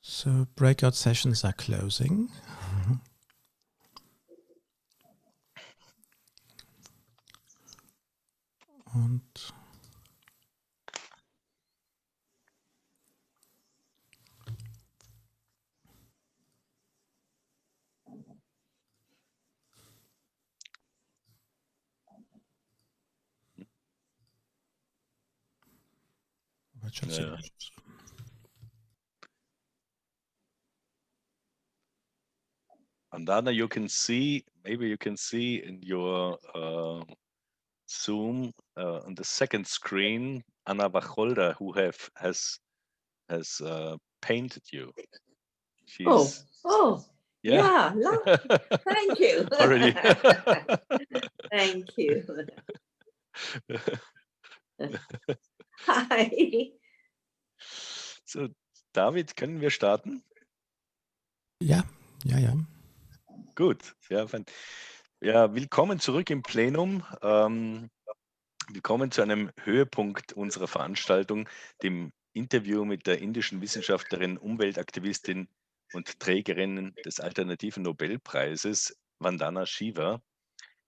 So breakout sessions are closing. Und Yeah. Vandana, maybe you can see in your Zoom on the second screen, annawacholder, who has painted you. She's yeah, thank you. already. Thank you. Hi. So, David, können wir starten? ja. Gut, ja, willkommen zurück im Plenum. Willkommen zu einem Höhepunkt unserer Veranstaltung, dem Interview mit der indischen Wissenschaftlerin, Umweltaktivistin und Trägerin des Alternativen-Nobelpreises, Vandana Shiva.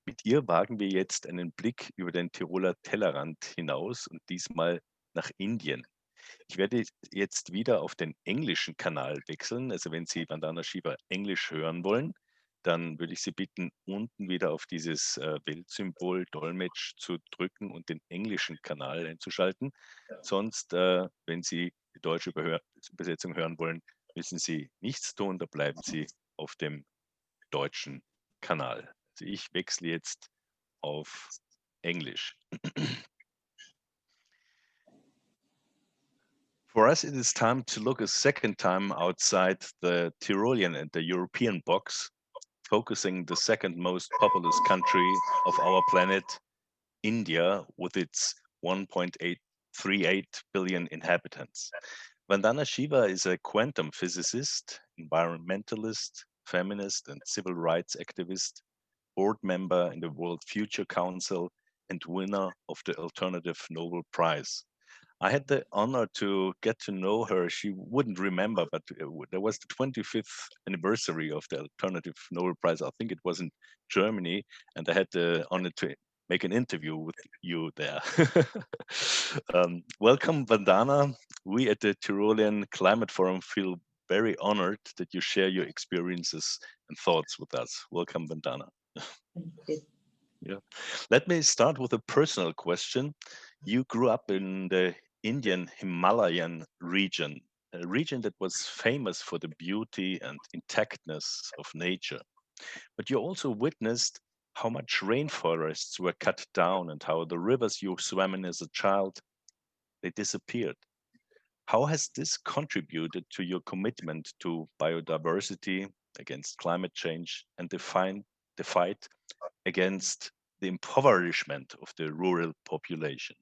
Mit ihr wagen wir jetzt einen Blick über den Tiroler Tellerrand hinaus und diesmal nach Indien. Ich werde jetzt wieder auf den englischen Kanal wechseln. Also wenn Sie Vandana Shiva Englisch hören wollen, dann würde ich Sie bitten, unten wieder auf dieses Weltsymbol Dolmetsch zu drücken und den englischen Kanal einzuschalten. Sonst, wenn Sie die deutsche Übersetzung hören wollen, müssen Sie nichts tun, da bleiben Sie auf dem deutschen Kanal. Also ich wechsle jetzt auf Englisch. For us, it is time to look a second time outside the Tyrolean and the European box, focusing the second most populous country of our planet, India, with its 1.838 billion inhabitants. Vandana Shiva is a quantum physicist, environmentalist, feminist, and civil rights activist, board member in the World Future Council, and winner of the Alternative Nobel Prize. I had the honor to get to know her. She wouldn't remember, but there was the 25th anniversary of the Alternative Nobel Prize. I think it was in Germany, and I had the honor to make an interview with you there. Welcome, Vandana. We at the Tyrolean Klimaforum feel very honored that you share your experiences and thoughts with us. Welcome, Vandana. Thank you. Yeah. Let me start with a personal question. You grew up in the Indian Himalayan region, a region that was famous for the beauty and intactness of nature. But you also witnessed how much rainforests were cut down and how the rivers you swam in as a child, they disappeared. How has this contributed to your commitment to biodiversity, against climate change, and the fight against the impoverishment of the rural population?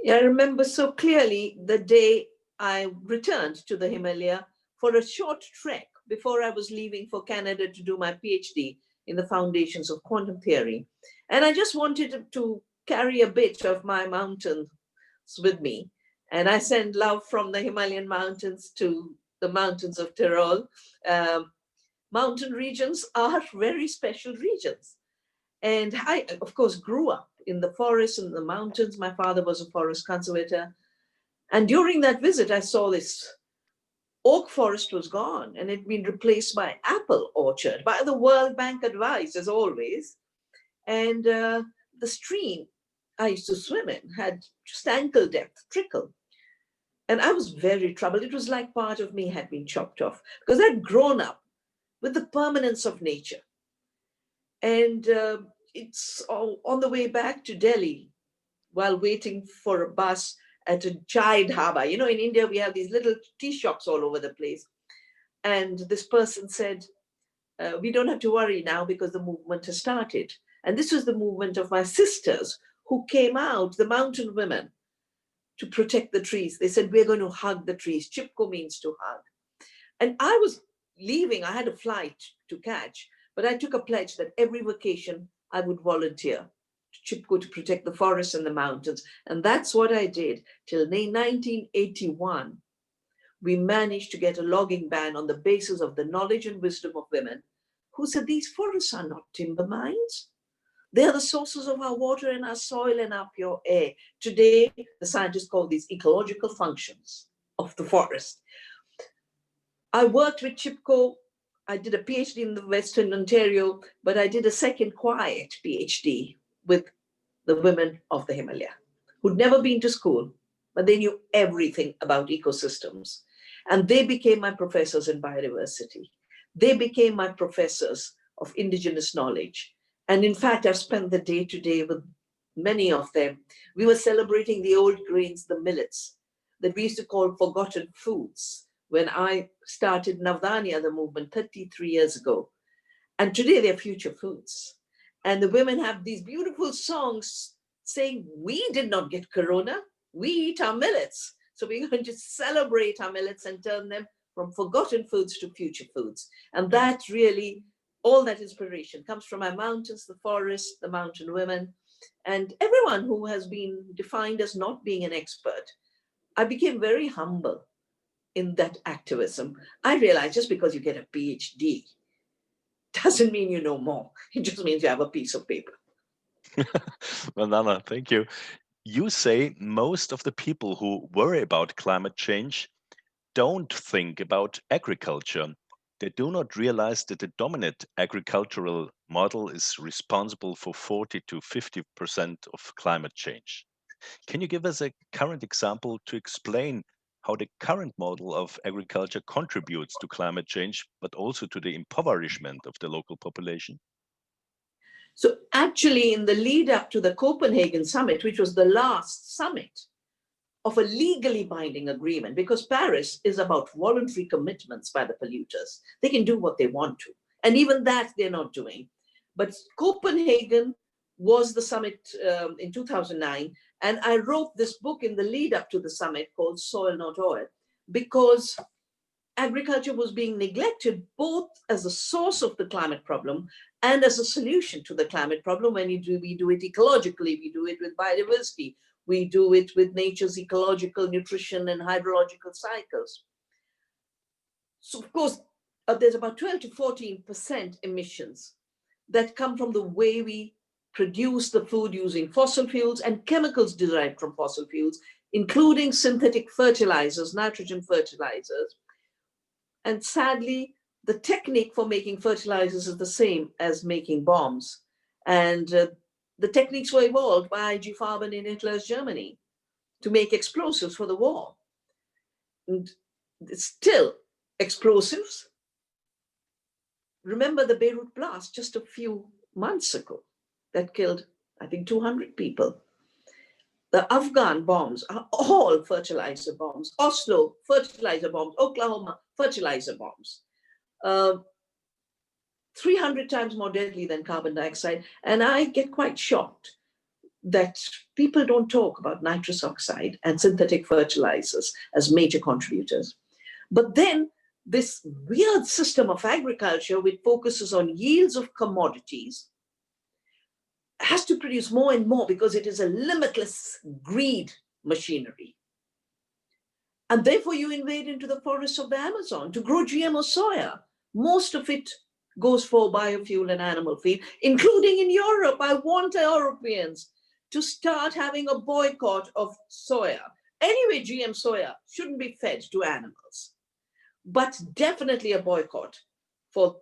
I remember so clearly the day I returned to the Himalaya for a short trek before I was leaving for Canada to do my PhD in the foundations of quantum theory. And I just wanted to carry a bit of my mountains with me. And I send love from the Himalayan mountains to the mountains of Tirol. Mountain regions are very special regions. And I, of course, grew up in the forest and the mountains. My father was a forest conservator. And during that visit, I saw this oak forest was gone and it had been replaced by apple orchard by the World Bank advice, as always. And the stream I used to swim in had just ankle depth trickle. And I was very troubled. It was like part of me had been chopped off because I'd grown up with the permanence of nature. And it's all on the way back to Delhi while waiting for a bus at a chai dhaba. You know, in India, we have these little tea shops all over the place. And this person said, we don't have to worry now because the movement has started. And this was the movement of my sisters who came out, the mountain women, to protect the trees. They said, we're going to hug the trees. Chipko means to hug. And I was leaving. I had a flight to catch, but I took a pledge that every vacation I would volunteer Chipko to protect the forests and the mountains. And that's what I did till 1981. We managed to get a logging ban on the basis of the knowledge and wisdom of women who said these forests are not timber mines. They are the sources of our water and our soil and our pure air. Today, the scientists call these ecological functions of the forest. I worked with Chipko. I did a PhD in the Western Ontario, but I did a second quiet PhD with the women of the Himalaya, who'd never been to school, but they knew everything about ecosystems. And they became my professors in biodiversity. They became my professors of indigenous knowledge. And in fact, I've spent the day today with many of them. We were celebrating the old grains, the millets, that we used to call forgotten foods when I started Navdanya, the movement 33 years ago. And today they're future foods. And the women have these beautiful songs saying, we did not get corona, we eat our millets. So we're going to celebrate our millets and turn them from forgotten foods to future foods. And that really, all that inspiration comes from our mountains, the forests, the mountain women, and everyone who has been defined as not being an expert. I became very humble in that activism. I realized just because you get a PhD doesn't mean you know more. It just means you have a piece of paper. Vandana, thank you. You say most of the people who worry about climate change don't think about agriculture. They do not realize that the dominant agricultural model is responsible for 40 to 50% of climate change. Can you give us a current example to explain how the current model of agriculture contributes to climate change, but also to the impoverishment of the local population? So actually, in the lead up to the Copenhagen summit, which was the last summit of a legally binding agreement, because Paris is about voluntary commitments by the polluters. They can do what they want to. And even that they're not doing. But Copenhagen was the summit in 2009. And I wrote this book in the lead up to the summit called Soil Not Oil, because agriculture was being neglected both as a source of the climate problem and as a solution to the climate problem. When we do it ecologically, we do it with biodiversity, we do it with nature's ecological nutrition and hydrological cycles. So of course, there's about 12 to 14% emissions that come from the way we produce the food using fossil fuels and chemicals derived from fossil fuels, including synthetic fertilizers, nitrogen fertilizers. And sadly, the technique for making fertilizers is the same as making bombs. And the techniques were evolved by I.G. Farben in Hitler's Germany to make explosives for the war. And it's still explosives. Remember the Beirut blast just a few months ago that killed, I think, 200 people. The Afghan bombs are all fertilizer bombs. Oslo, fertilizer bombs. Oklahoma, fertilizer bombs. 300 times more deadly than carbon dioxide. And I get quite shocked that people don't talk about nitrous oxide and synthetic fertilizers as major contributors. But then this weird system of agriculture, which focuses on yields of commodities, has to produce more and more because it is a limitless greed machinery. And therefore you invade into the forests of the Amazon to grow GMO soya. Most of it goes for biofuel and animal feed, including in Europe. I want Europeans to start having a boycott of soya. Anyway, GM soya shouldn't be fed to animals, but definitely a boycott for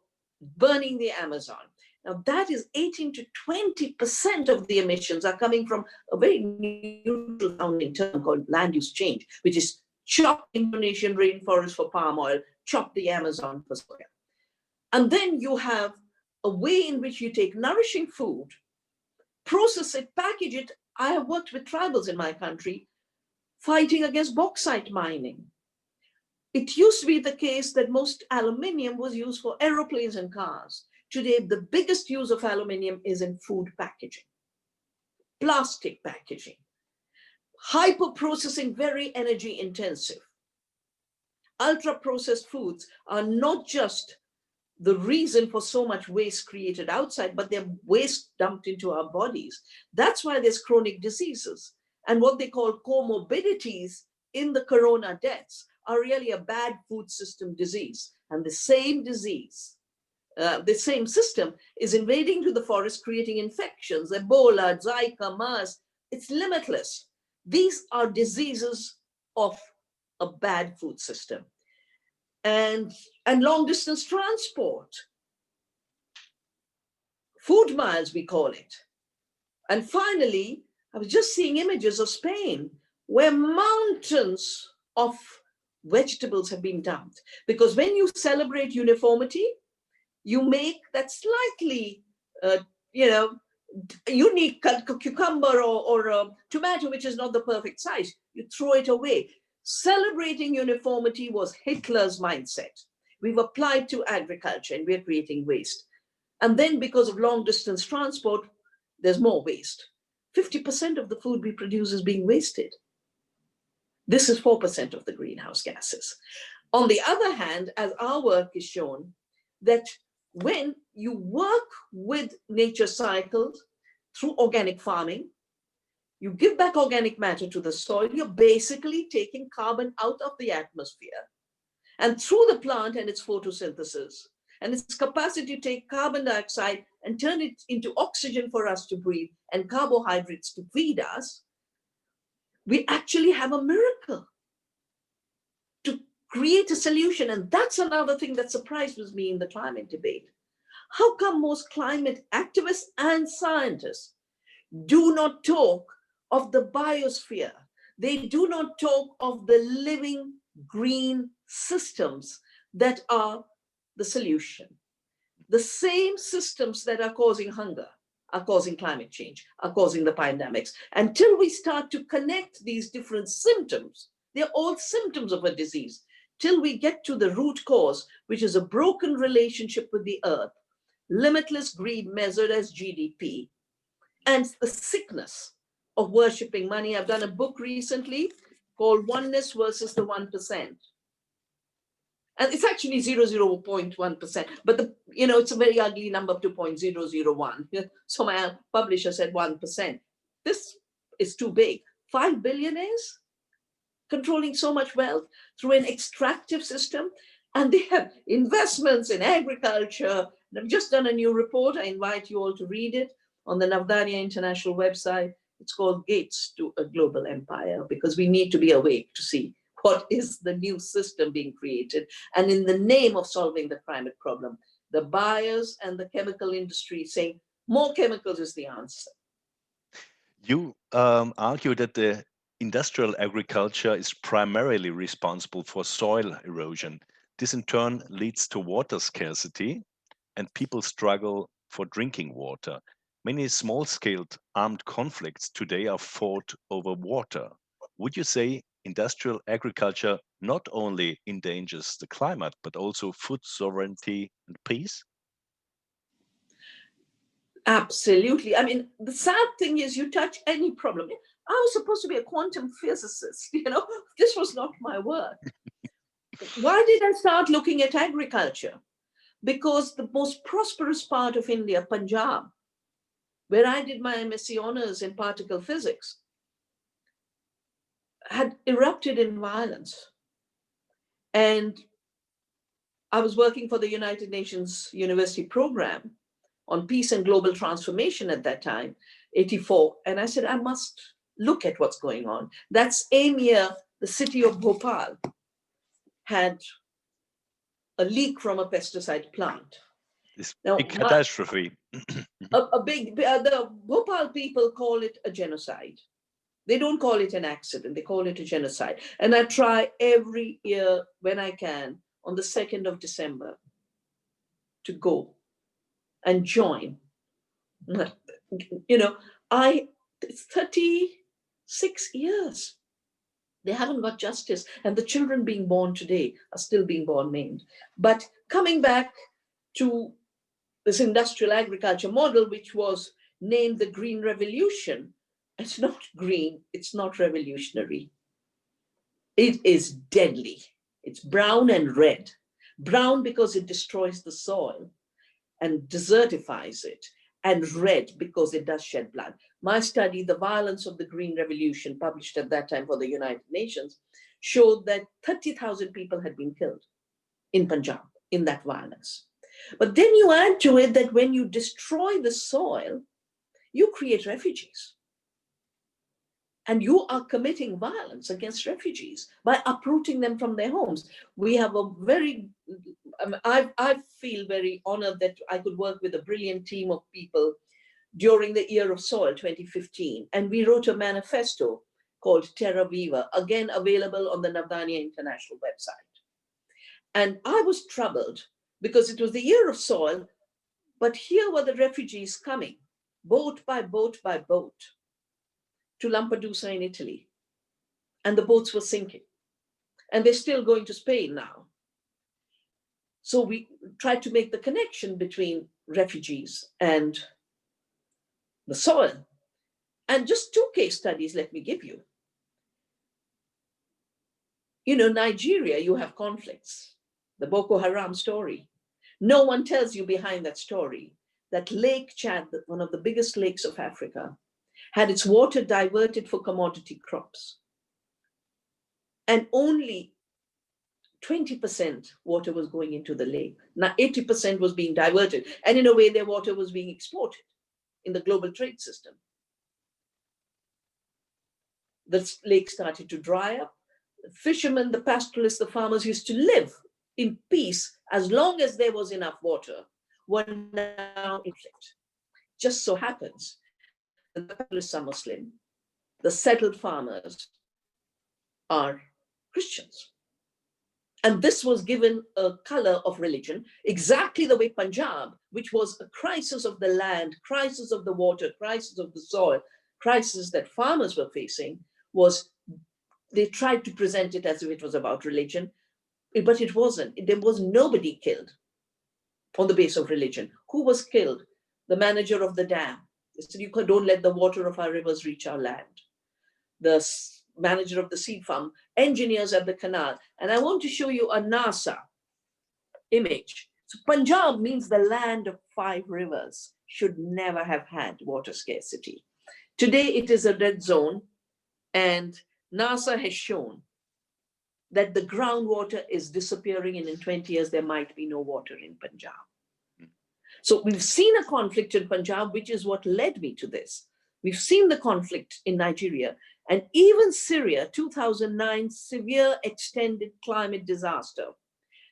burning the Amazon. Now that is 18 to 20% of the emissions are coming from a very neutral sounding term called land use change, which is chop Indonesian rainforest for palm oil, chop the Amazon for soya. And then you have a way in which you take nourishing food, process it, package it. I have worked with tribals in my country fighting against bauxite mining. It used to be the case that most aluminium was used for aeroplanes and cars. Today, the biggest use of aluminium is in food packaging, plastic packaging, hyper-processing, very energy intensive. Ultra-processed foods are not just the reason for so much waste created outside, but they're waste dumped into our bodies. That's why there's chronic diseases. And what they call comorbidities in the corona deaths are really a bad food system disease. And the same disease, the same system is invading to the forest, creating infections, Ebola, Zika, MERS. It's limitless. These are diseases of a bad food system. And long distance transport, food miles, we call it. And finally, I was just seeing images of Spain where mountains of vegetables have been dumped. Because when you celebrate uniformity, you make that slightly, unique cucumber or a tomato, which is not the perfect size. You throw it away. Celebrating uniformity was Hitler's mindset. We've applied to agriculture and we're creating waste. And then because of long distance transport, there's more waste. 50% of the food we produce is being wasted. This is 4% of the greenhouse gases. On the other hand, as our work is shown, that when you work with nature cycles through organic farming, you give back organic matter to the soil, you're basically taking carbon out of the atmosphere. And through the plant and its photosynthesis and its capacity to take carbon dioxide and turn it into oxygen for us to breathe and carbohydrates to feed us, we actually have a miracle to create a solution. And that's another thing that surprised me in the climate debate. How come most climate activists and scientists do not talk of the biosphere? They do not talk of the living green systems that are the solution. The same systems that are causing hunger are causing climate change, are causing the pandemics. Until we start to connect these different symptoms, they're all symptoms of a disease, till we get to the root cause, which is a broken relationship with the earth, limitless greed measured as GDP, and the sickness of worshipping money. I've done a book recently called Oneness versus the 1%. And it's actually 0.1%, but it's a very ugly number, 2.001. So my publisher said 1%. This is too big. 5 billionaires controlling so much wealth through an extractive system, and they have investments in agriculture. And I've just done a new report. I invite you all to read it on the Navdanya International website. It's called Gates to a Global Empire, because we need to be awake to see what is the new system being created. And in the name of solving the climate problem, the buyers and the chemical industry saying more chemicals is the answer. You argue that the industrial agriculture is primarily responsible for soil erosion. This in turn leads to water scarcity, and people struggle for drinking water. Many small-scale armed conflicts today are fought over water. Would you say industrial agriculture not only endangers the climate, but also food sovereignty and peace? Absolutely. I mean, the sad thing is you touch any problem. I was supposed to be a quantum physicist, this was not my work. Why did I start looking at agriculture? Because the most prosperous part of India, Punjab, where I did my MSc honors in particle physics, had erupted in violence. And I was working for the United Nations University program on peace and global transformation at that time, 84. And I said, I must look at what's going on. That same year, the city of Bhopal had a leak from a pesticide plant. This Now, big catastrophe. The Bhopal people call it a genocide. They don't call it an accident, they call it a genocide. And I try every year when I can, on the 2nd of December, to go and join. It's 36 years. They haven't got justice. And the children being born today are still being born maimed. But coming back to this industrial agriculture model, which was named the Green Revolution, it's not green, it's not revolutionary. It is deadly. It's brown and red. brown because it destroys the soil and desertifies it, and red because it does shed blood. My study, The Violence of the Green Revolution, published at that time for the United Nations, showed that 30,000 people had been killed in Punjab in that violence. But then you add to it that when you destroy the soil, you create refugees. And you are committing violence against refugees by uprooting them from their homes. We have a very, I feel very honored that I could work with a brilliant team of people during the Year of Soil 2015. And we wrote a manifesto called Terra Viva, again available on the Navdanya International website. And I was troubled because it was the Year of Soil, but here were the refugees coming, boat by boat by boat, to Lampedusa in Italy. And the boats were sinking. And they're still going to Spain now. So we tried to make the connection between refugees and the soil. And just two case studies, let me give you. You know, Nigeria, you have conflicts. The Boko Haram story. No one tells you behind that story that Lake Chad, one of the biggest lakes of Africa, had its water diverted for commodity crops. And only 20% water was going into the lake. Now 80% was being diverted. And in a way, their water was being exported in the global trade system. The lake started to dry up. The fishermen, the pastoralists, the farmers used to live in peace as long as there was enough water, were now in conflict. Just so happens the pastoralists are Muslim, the settled farmers are Christians. And this was given a color of religion, exactly the way Punjab, which was a crisis of the land, crisis of the water, crisis of the soil, crisis that farmers were facing, was they tried to present it as if it was about religion, but it wasn't. There was nobody killed on the basis of religion. Who was killed? The manager of the dam. They said, you don't let the water of our rivers reach our land. The manager of the seed farm, engineers at the canal. And I want to show you a NASA image. So Punjab means the land of 5 rivers, should never have had water scarcity. Today it is a red zone, and NASA has shown that the groundwater is disappearing, and in 20 years there might be no water in Punjab. So we've seen a conflict in Punjab, which is what led me to this. We've seen the conflict in Nigeria, and even Syria, 2009 severe extended climate disaster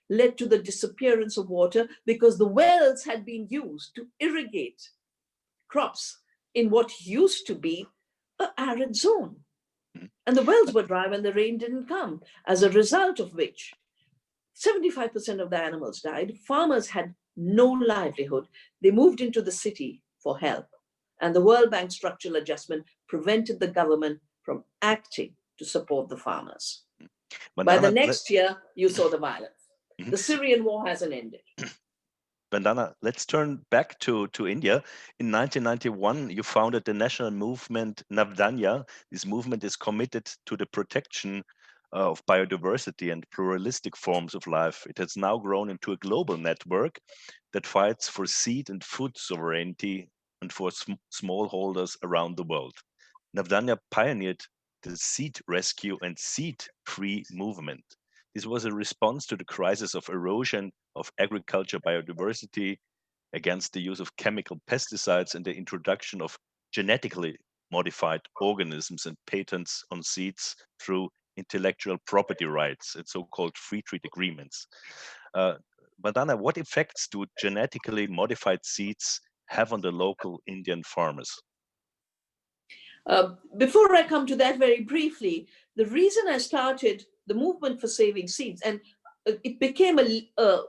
led to the disappearance of water because the wells had been used to irrigate crops in what used to be an arid zone. And the wells were dry when the rain didn't come, as a result of which 75% of the animals died. Farmers had no livelihood. They moved into the city for help. And the World Bank structural adjustment prevented the government from acting to support the farmers. By the next year, you saw the violence. The Syrian war hasn't ended. Vandana, let's turn back to India. In 1991, you founded the national movement Navdanya. This movement is committed to the protection of biodiversity and pluralistic forms of life. It has now grown into a global network that fights for seed and food sovereignty and for smallholders around the world. Navdanya pioneered the seed rescue and seed-free movement. This was a response to the crisis of erosion of agriculture biodiversity, against the use of chemical pesticides and the introduction of genetically modified organisms and patents on seeds through intellectual property rights and so-called free trade agreements. Vandana, what effects do genetically modified seeds have on the local Indian farmers? Before I come to that very briefly, the reason I started the movement for saving seeds, and it became a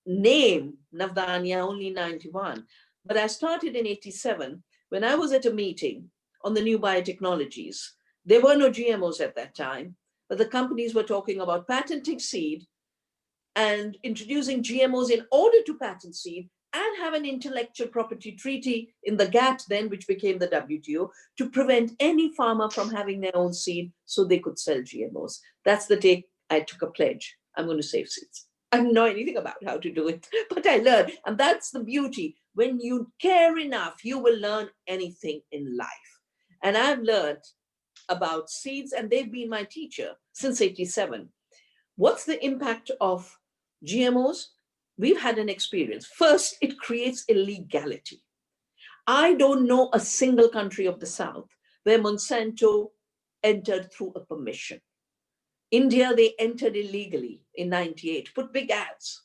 name, Navdanya, only 91, but I started in 87 when I was at a meeting on the new biotechnologies. There were no GMOs at that time, but the companies were talking about patenting seed and introducing GMOs in order to patent seed and have an intellectual property treaty in the GATT then, which became the WTO, to prevent any farmer from having their own seed so they could sell GMOs. That's the day I took a pledge. I'm going to save seeds. I didn't know anything about how to do it, but I learned. And that's the beauty. When you care enough, you will learn anything in life. And I've learned about seeds, and they've been my teacher since '87. What's the impact of GMOs? We've had an experience. First, it creates illegality. I don't know a single country of the South where Monsanto entered through a permission. India, they entered illegally in '98, put big ads.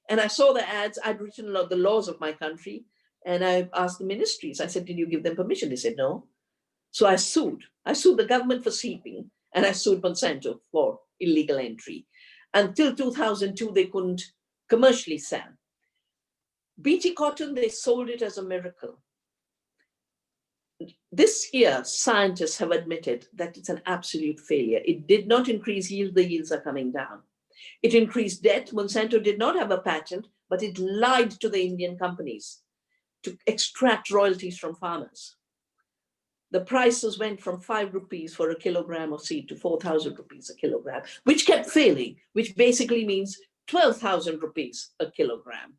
And I saw the ads. I'd written the laws of my country, and I asked the ministries. I said, did you give them permission? They said, no. So I sued. I sued the government for seeping, and I sued Monsanto for illegal entry. Until 2002, they couldn't commercially sell. BT cotton, they sold it as a miracle. This year, scientists have admitted that it's an absolute failure. It did not increase yield. The yields are coming down. It increased debt. Monsanto did not have a patent, but it lied to the Indian companies to extract royalties from farmers. The prices went from 5 rupees for a kilogram of seed to 4,000 rupees a kilogram, which kept failing, which basically means 12,000 rupees a kilogram.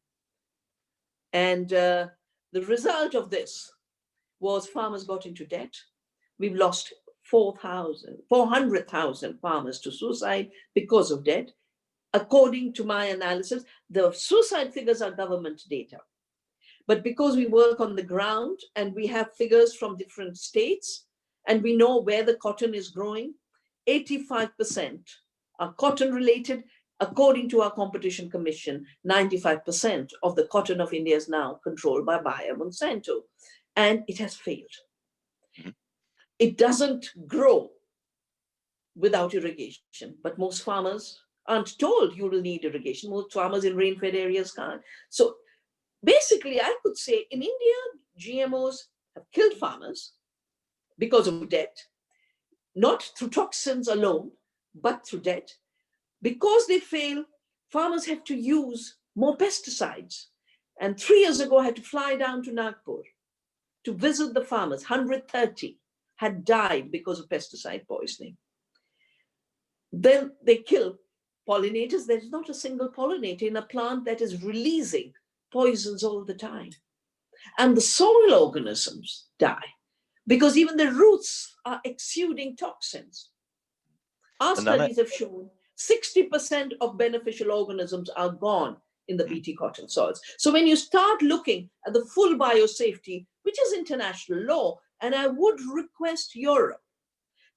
And the result of this was farmers got into debt. We've lost 400,000 farmers to suicide because of debt. According to my analysis, the suicide figures are government data. But because we work on the ground and we have figures from different states and we know where the cotton is growing, 85% are cotton related. According to our competition commission, 95% of the cotton of India is now controlled by Bayer Monsanto, and it has failed. It doesn't grow without irrigation, but most farmers aren't told you will need irrigation. Most farmers in rain-fed areas can't. So basically, I could say in India, GMOs have killed farmers because of debt, not through toxins alone, but through debt. Because they fail, farmers have to use more pesticides. And 3 years ago, I had to fly down to Nagpur to visit the farmers. 130 had died because of pesticide poisoning. Then they kill pollinators. There's not a single pollinator in a plant that is releasing poisons all the time. And the soil organisms die because even the roots are exuding toxins. Our studies have shown 60% of beneficial organisms are gone in the BT cotton soils. So when you start looking at the full biosafety, which is international law, and I would request Europe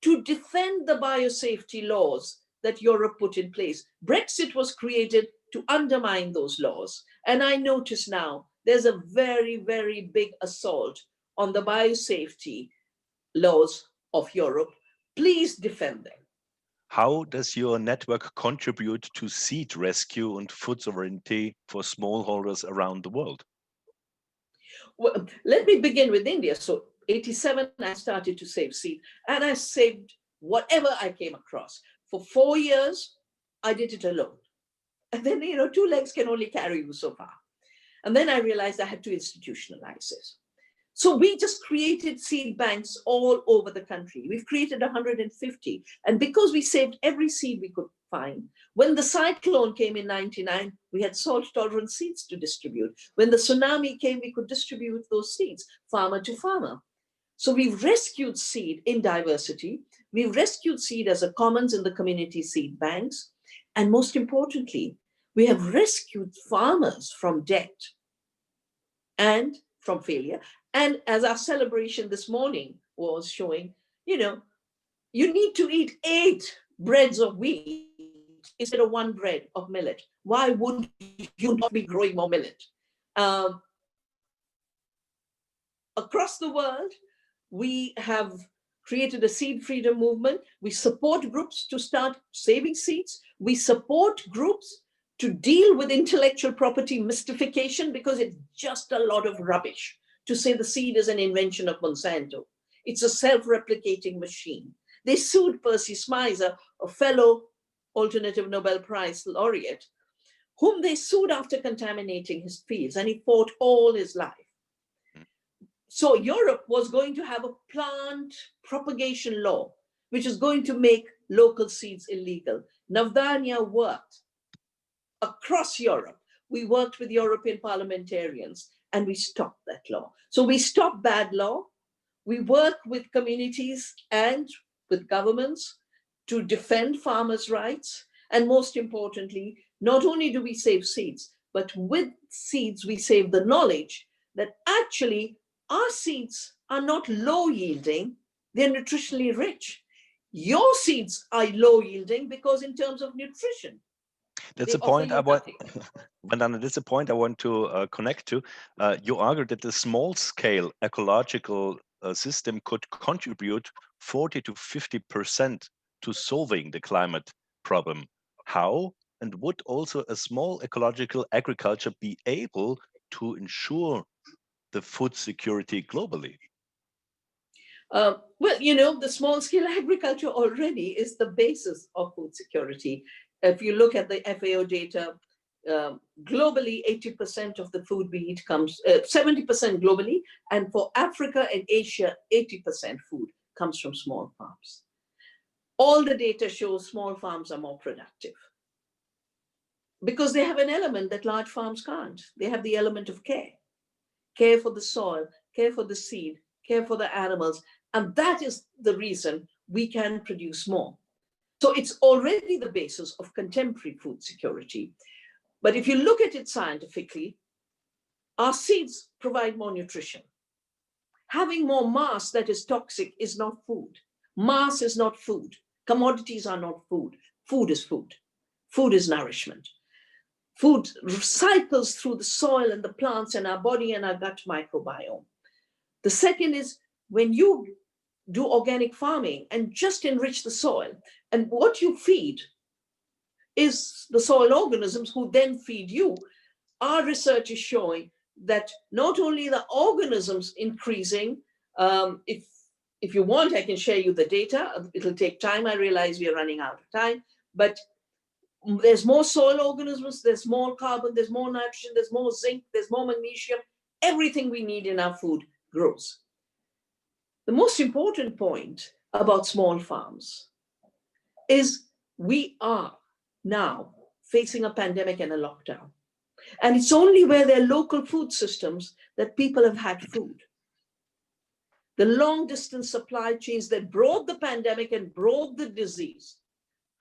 to defend the biosafety laws that Europe put in place. Brexit was created to undermine those laws. And I notice now there's a very, very big assault on the biosafety laws of Europe. Please defend them. How does your network contribute to seed rescue and food sovereignty for smallholders around the world? Well, let me begin with India. So 87, I started to save seed, and I saved whatever I came across. For 4 years, I did it alone. And then, 2 legs can only carry you so far. And then I realized I had to institutionalize this. So we just created seed banks all over the country. We've created 150. And because we saved every seed we could find, when the cyclone came in '99, we had salt-tolerant seeds to distribute. When the tsunami came, we could distribute those seeds, farmer to farmer. So we've rescued seed in diversity. We've rescued seed as a commons in the community seed banks. And most importantly, we have rescued farmers from debt and from failure. And as our celebration this morning was showing, you need to eat 8 breads of wheat instead of 1 bread of millet. Why would you not be growing more millet? Across the world, we have created a seed freedom movement. We support groups to start saving seeds. We support groups to deal with intellectual property mystification, because it's just a lot of rubbish to say the seed is an invention of Monsanto. It's a self-replicating machine. They sued Percy Smizer, a fellow Alternative Nobel Prize laureate, whom they sued after contaminating his fields, and he fought all his life. So Europe was going to have a plant propagation law, which is going to make local seeds illegal. Navdanya worked across Europe. We worked with European parliamentarians and we stopped that law. So we stopped bad law. We work with communities and with governments to defend farmers' rights. And most importantly, not only do we save seeds, but with seeds, we save the knowledge that actually our seeds are not low yielding, they're nutritionally rich. Your seeds are low yielding because in terms of nutrition, That's a point I want, Vandana, that's a point I want to connect to. You argued that the small scale ecological system could contribute 40 to 50% to solving the climate problem. How? And would also a small ecological agriculture be able to ensure the food security globally? Well, you know, the small scale agriculture already is the basis of food security. If you look at the FAO data, globally, 80% of the food we eat comes, 70% globally, and for Africa and Asia, 80% food comes from small farms. All the data shows small farms are more productive because they have an element that large farms can't. They have the element of care for the soil, care for the seed, care for the animals. And that is the reason we can produce more. So it's already the basis of contemporary food security. But if you look at it scientifically, our seeds provide more nutrition. Having more mass that is toxic is not food. Mass is not food. Commodities are not food. Food is food. Food is nourishment. Food cycles through the soil and the plants and our body and our gut microbiome. The second is when you do organic farming and just enrich the soil, and what you feed is the soil organisms who then feed you. Our research is showing that not only the organisms increasing, if you want, I can share you the data. It'll take time. I realize we are running out of time, but there's more soil organisms, there's more carbon, there's more nitrogen, there's more zinc, there's more magnesium. Everything we need in our food grows. The most important point about small farms is we are now facing a pandemic and a lockdown. And it's only where there are local food systems that people have had food. The long distance supply chains that brought the pandemic and brought the disease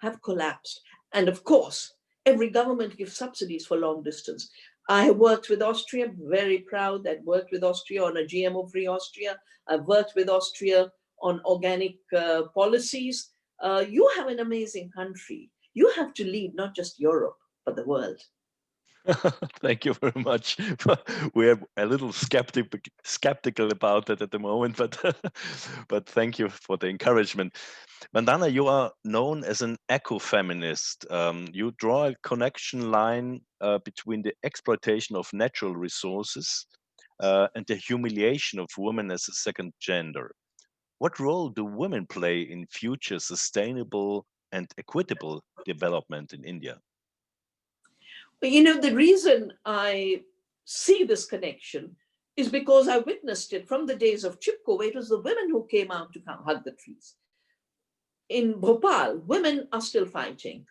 have collapsed. And of course, every government gives subsidies for long distance. I have worked with Austria, very proud that worked with Austria on a GMO-free Austria. I've worked with Austria on organic policies. You have an amazing country. You have to lead not just Europe, but the world. Thank you very much. We're a little skeptical about that at the moment, but thank you for the encouragement. Vandana, you are known as an ecofeminist. You draw a connection line between the exploitation of natural resources and the humiliation of women as a second gender. What role do women play in future sustainable and equitable development in India? You know, the reason I see this connection is because I witnessed it from the days of Chipko, where it was the women who came out to hug the trees. In Bhopal, women are still fighting.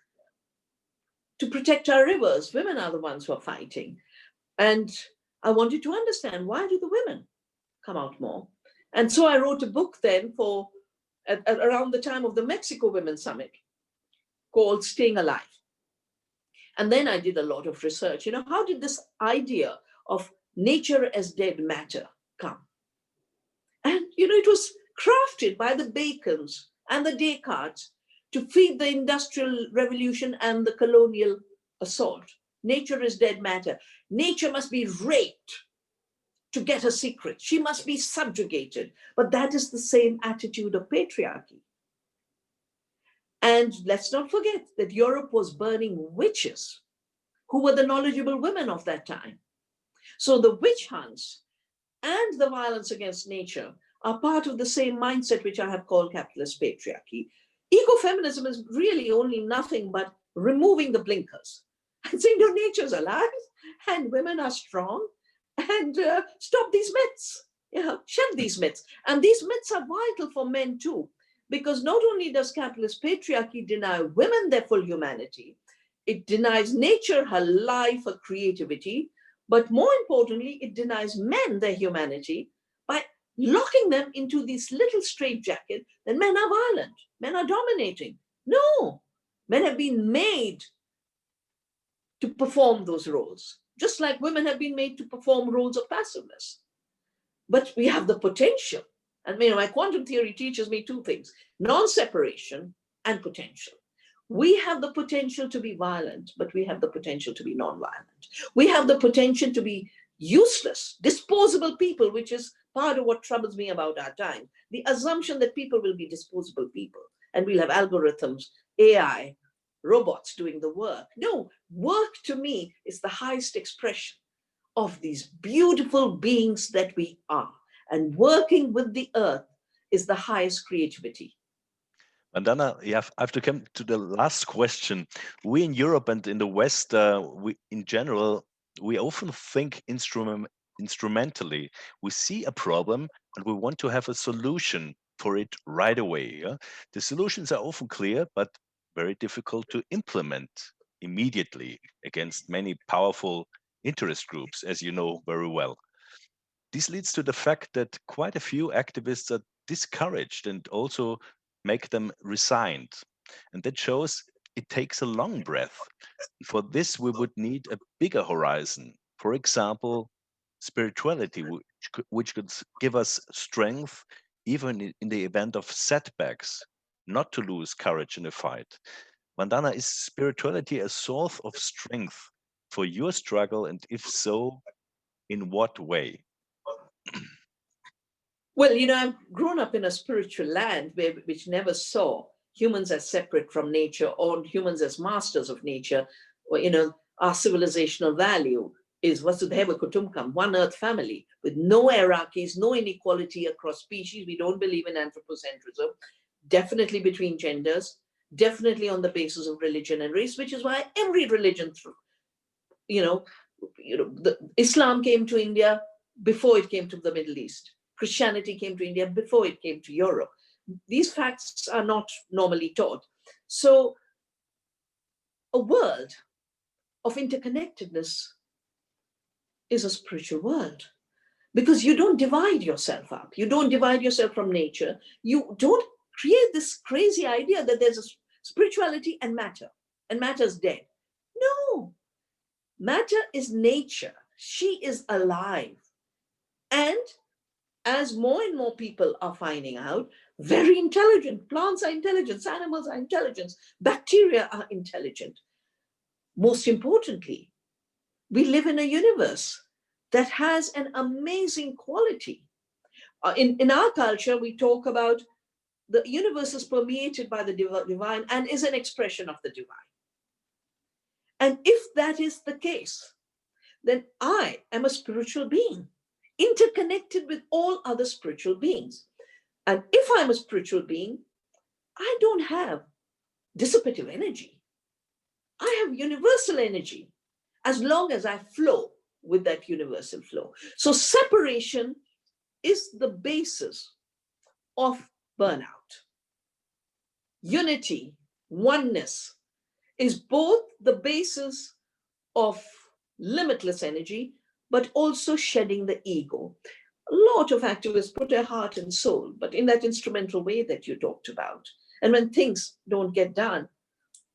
To protect our rivers, women are the ones who are fighting. And I wanted to understand, why do the women come out more? And so I wrote a book then for around the time of the Mexico Women's Summit called Staying Alive. And then I did a lot of research. You know, how did this idea of nature as dead matter come? And, you know, it was crafted by the Bacons and the Descartes to feed the Industrial Revolution and the colonial assault. Nature is dead matter. Nature must be raped to get her secret. She must be subjugated. But that is the same attitude of patriarchy. And let's not forget that Europe was burning witches, who were the knowledgeable women of that time. So the witch hunts and the violence against nature are part of the same mindset which I have called capitalist patriarchy. Ecofeminism is really only nothing but removing the blinkers and saying, no, nature's alive and women are strong, and stop these myths, shed these myths. And these myths are vital for men too. Because not only does capitalist patriarchy deny women their full humanity, It denies nature her life, her creativity, but more importantly, it denies men their humanity by locking them into these little straitjackets that men are violent, men are dominating. No, men have been made to perform those roles, just like women have been made to perform roles of passiveness. But we have the potential. And my quantum theory teaches me two things: non-separation and potential. We have the potential to be violent, but we have the potential to be non-violent. We have the potential to be useless, disposable people, which is part of what troubles me about our time. The assumption that people will be disposable people and we'll have algorithms, AI, robots doing the work. No, work to me is the highest expression of these beautiful beings that we are. And working with the earth is the highest creativity. Vandana, I have to come to the last question. We in Europe and in the West, in general, we often think instrumentally. We see a problem and we want to have a solution for it right away. Yeah? The solutions are often clear, but very difficult to implement immediately against many powerful interest groups, as you know very well. This leads to the fact that quite a few activists are discouraged and also make them resigned. And that shows it takes a long breath. For this, we would need a bigger horizon. For example, spirituality, which could give us strength even in the event of setbacks, not to lose courage in a fight. Vandana, is spirituality a source of strength for your struggle? And if so, in what way? Well, I've grown up in a spiritual land which never saw humans as separate from nature or humans as masters of nature. Or, our civilizational value is Vasudhaiva Kutumbakam, one earth family, with no hierarchies, no inequality across species. We don't believe in anthropocentrism, definitely between genders, definitely on the basis of religion and race, which is why every religion, Islam came to India before it came to the Middle East. Christianity came to India before it came to Europe. These facts are not normally taught. So a world of interconnectedness is a spiritual world, because you don't divide yourself up. You don't divide yourself from nature. You don't create this crazy idea that there's a spirituality and matter's dead. No, matter is nature. She is alive. And as more and more people are finding out, very intelligent. Plants are intelligent, animals are intelligent, bacteria are intelligent. Most importantly, we live in a universe that has an amazing quality. In our culture, we talk about the universe is permeated by the divine and is an expression of the divine. And if that is the case, then I am a spiritual being, interconnected with all other spiritual beings. And if I'm a spiritual being, I don't have dissipative energy. I have universal energy, as long as I flow with that universal flow. So separation is the basis of burnout. Unity, oneness, is both the basis of limitless energy, but also shedding the ego. A lot of activists put their heart and soul, but in that instrumental way that you talked about. And when things don't get done,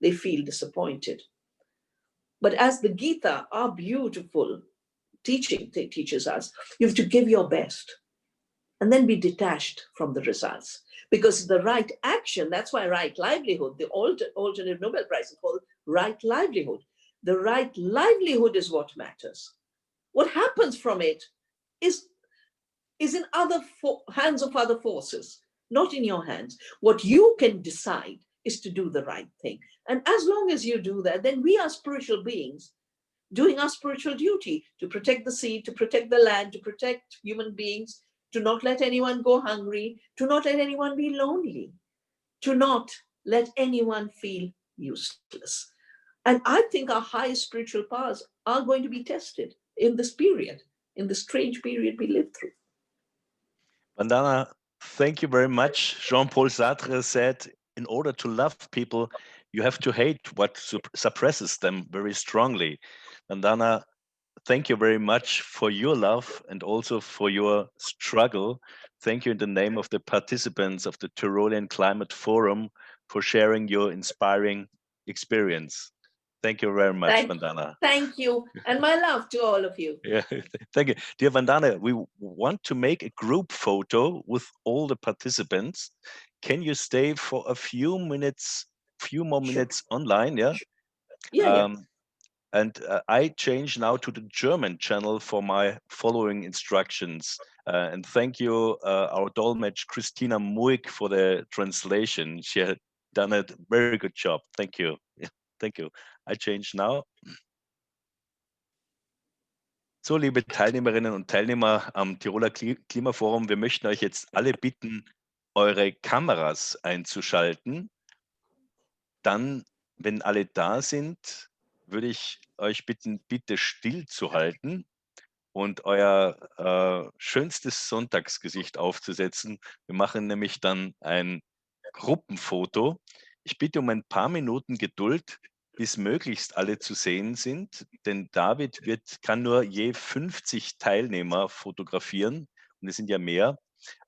they feel disappointed. But as the Gita, our beautiful teaching teaches us, you have to give your best and then be detached from the results. Because the right action, that's why right livelihood, the Alternative Nobel Prize is called right livelihood. The right livelihood is what matters. What happens from it is in other hands of other forces, not in your hands. What you can decide is to do the right thing. And as long as you do that, then we are spiritual beings doing our spiritual duty to protect the sea, to protect the land, to protect human beings, to not let anyone go hungry, to not let anyone be lonely, to not let anyone feel useless. And I think our highest spiritual powers are going to be tested in this period, in the strange period we live through. Vandana, thank you very much. Jean-Paul Sartre said, in order to love people, you have to hate what suppresses them very strongly. Vandana, thank you very much for your love and also for your struggle. Thank you in the name of the participants of the Tirolean Climate Forum for sharing your inspiring experience. Thank you very much, Vandana. Thank you. And my love to all of you. Yeah, thank you. Dear Vandana, we want to make a group photo with all the participants. Can you stay for a few more minutes online? Yeah. Yeah. And I change now to the German channel for my following instructions. And thank you, our Dolmetsch, Christina Muig, for the translation. She had done a very good job. Thank you. Thank you. I change now. So, liebe Teilnehmerinnen und Teilnehmer am Tiroler Klimaforum, wir möchten euch jetzt alle bitten, eure Kameras einzuschalten. Dann, wenn alle da sind, würde ich euch bitten, bitte stillzuhalten und euer schönstes Sonntagsgesicht aufzusetzen. Wir machen nämlich dann ein Gruppenfoto. Ich bitte um ein paar Minuten Geduld, bis möglichst alle zu sehen sind, denn David kann nur je 50 Teilnehmer fotografieren und es sind ja mehr.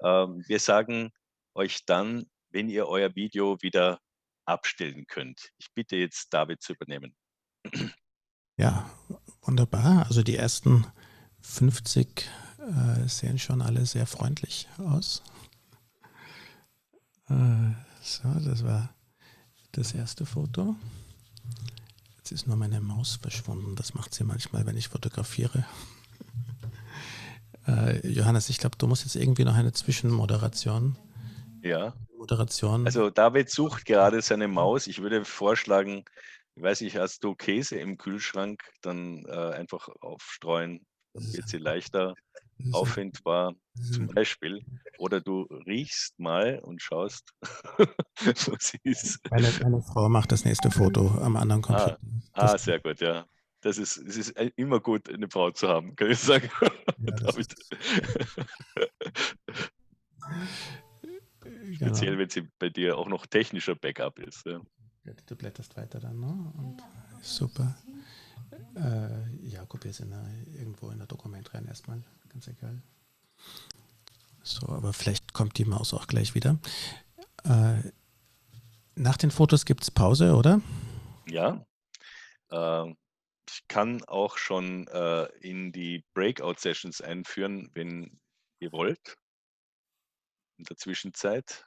Wir sagen euch dann, wenn ihr euer Video wieder abstellen könnt. Ich bitte jetzt David zu übernehmen. Ja, wunderbar. Also die ersten 50 sehen schon alle sehr freundlich aus. So, das war das erste Foto. Jetzt ist nur meine Maus verschwunden. Das macht sie manchmal, wenn ich fotografiere. Johannes, ich glaube, du musst jetzt irgendwie noch eine Zwischenmoderation. Ja. Moderation. Also David sucht gerade seine Maus. Ich würde vorschlagen, ich weiß nicht, hast du Käse im Kühlschrank, dann einfach aufstreuen, dann wird sie leichter auffindbar zum Beispiel. Oder du riechst mal und schaust, wo sie ist. Meine Frau macht das nächste Foto am anderen Computer. Sehr gut, ja. Es ist immer gut, eine Frau zu haben, kann ich sagen. Ja, David. Speziell, genau. wenn sie bei dir auch noch technischer Backup ist. Ja. Du blätterst weiter dann, ne? Und super. Ja, kopier es irgendwo in der Dokument rein erstmal, ganz egal. So, aber vielleicht kommt die Maus auch gleich wieder. Nach den Fotos gibt es Pause, oder? Ja. Ich kann auch schon in die Breakout-Sessions einführen, wenn ihr wollt. In der Zwischenzeit.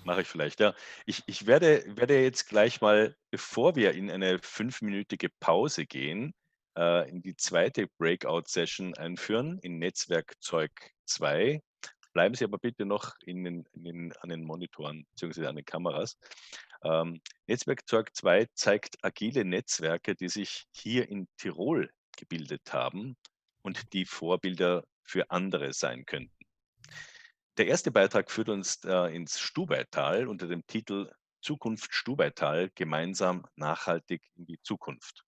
Mache ich vielleicht, ja. Ich werde jetzt gleich mal, bevor wir in eine 5-minütige Pause gehen, in die zweite Breakout-Session einführen, in Netzwerkzeug 2. Bleiben Sie aber bitte noch an den Monitoren bzw. an den Kameras. Netzwerkzeug 2 zeigt agile Netzwerke, die sich hier in Tirol gebildet haben und die Vorbilder für andere sein könnten. Der erste Beitrag führt uns ins Stubaital unter dem Titel Zukunft Stubaital, gemeinsam nachhaltig in die Zukunft.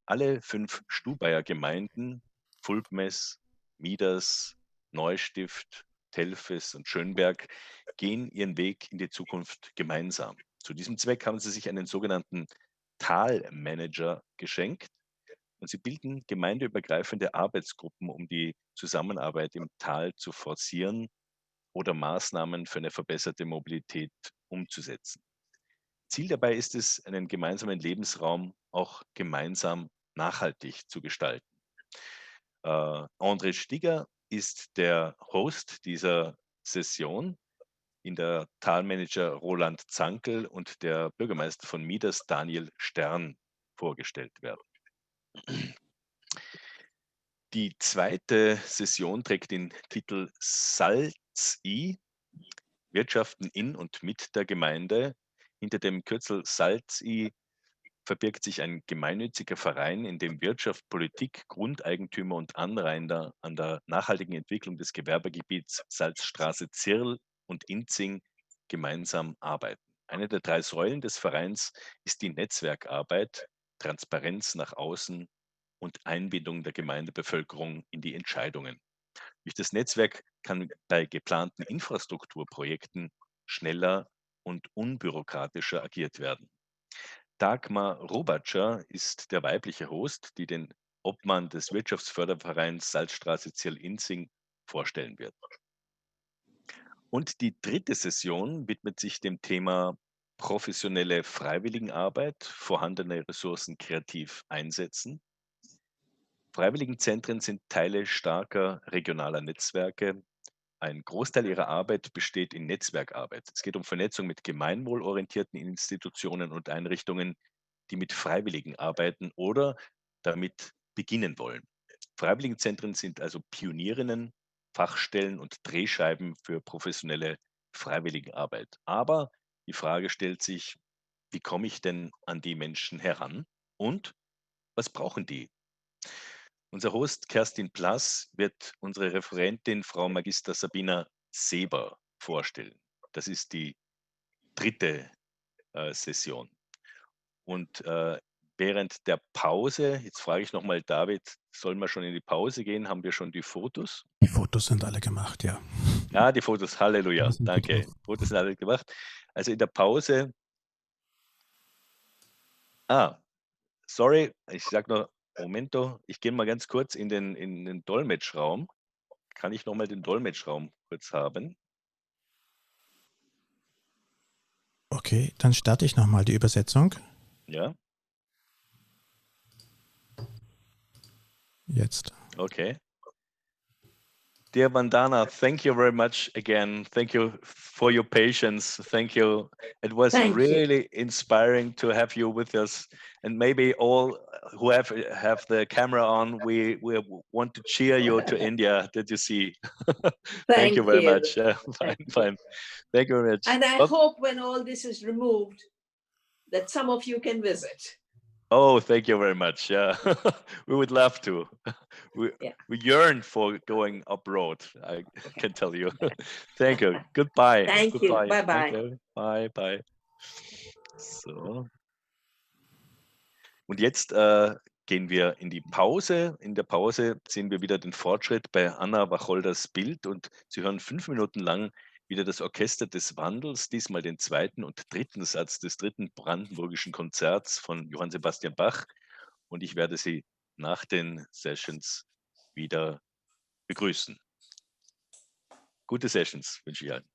Alle 5 Stubaier Gemeinden, Fulbmes, Mieders, Neustift, Telfes und Schönberg, gehen ihren Weg in die Zukunft gemeinsam. Zu diesem Zweck haben sie sich einen sogenannten Talmanager geschenkt und sie bilden gemeindeübergreifende Arbeitsgruppen, um die Zusammenarbeit im Tal zu forcieren oder Maßnahmen für eine verbesserte Mobilität umzusetzen. Ziel dabei ist es, einen gemeinsamen Lebensraum auch gemeinsam nachhaltig zu gestalten. Andrä Stigger ist der Host dieser Session, in der Talmanager Roland Zankel und der Bürgermeister von Mieders Daniel Stern vorgestellt werden. Die zweite Session trägt den Titel Salz-I, Wirtschaften in und mit der Gemeinde. Hinter dem Kürzel Salz-I verbirgt sich ein gemeinnütziger Verein, in dem Wirtschaft, Politik, Grundeigentümer und Anrainer an der nachhaltigen Entwicklung des Gewerbegebiets Salzstraße Zirl und Inzing gemeinsam arbeiten. Eine der 3 Säulen des Vereins ist die Netzwerkarbeit, Transparenz nach außen und Einbindung der Gemeindebevölkerung in die Entscheidungen. Durch das Netzwerk kann bei geplanten Infrastrukturprojekten schneller und unbürokratischer agiert werden. Dagmar Robatscher ist der weibliche Host, die den Obmann des Wirtschaftsfördervereins Salzstraße Zierl-Inzing vorstellen wird. Und die dritte Session widmet sich dem Thema professionelle Freiwilligenarbeit, vorhandene Ressourcen kreativ einsetzen. Freiwilligenzentren sind Teile starker regionaler Netzwerke. Ein Großteil ihrer Arbeit besteht in Netzwerkarbeit. Es geht um Vernetzung mit gemeinwohlorientierten Institutionen und Einrichtungen, die mit Freiwilligen arbeiten oder damit beginnen wollen. Freiwilligenzentren sind also Pionierinnen, Fachstellen und Drehscheiben für professionelle Freiwilligenarbeit. Aber die Frage stellt sich, wie komme ich denn an die Menschen heran und was brauchen die? Unser Host Kerstin Plass wird unsere Referentin Frau Magister Sabina Seber vorstellen. Das ist die dritte Session. Und während der Pause, jetzt frage ich nochmal David, sollen wir schon in die Pause gehen? Haben wir schon die Fotos? Die Fotos sind alle gemacht, ja. Ja, die Fotos, Halleluja, Alles gut danke. drauf. Fotos sind alle gemacht. Also in der Pause, sorry, ich sage noch, Momento, ich gehe mal ganz kurz in den Dolmetschraum. Kann ich nochmal den Dolmetschraum kurz haben? Okay, dann starte ich nochmal die Übersetzung. Ja, Jetzt. okay. Dear Vandana, thank you very much again. Thank you for your patience. Thank you. It was Thank you. really inspiring to have you with us. And maybe all who have the camera on, we want to cheer you to India. Did you see? Thank you very much. Yeah, fine, fine. Thank you very much. And I Oh, hope when all this is removed, that some of you can visit. oh, thank you very much. Yeah, we would love to. We yearn for going abroad. I can tell you. Thank you. Goodbye. Thank you. Goodbye. Bye-bye. Thank you. Bye, bye. So. Und jetzt gehen wir in die Pause. In der Pause sehen wir wieder den Fortschritt bei Annawacholders Bild und Sie hören 5 Minuten lang wieder das Orchester des Wandels, diesmal den zweiten und dritten Satz des dritten brandenburgischen Konzerts von Johann Sebastian Bach. Und ich werde Sie nach den Sessions wieder begrüßen. Gute Sessions wünsche ich allen.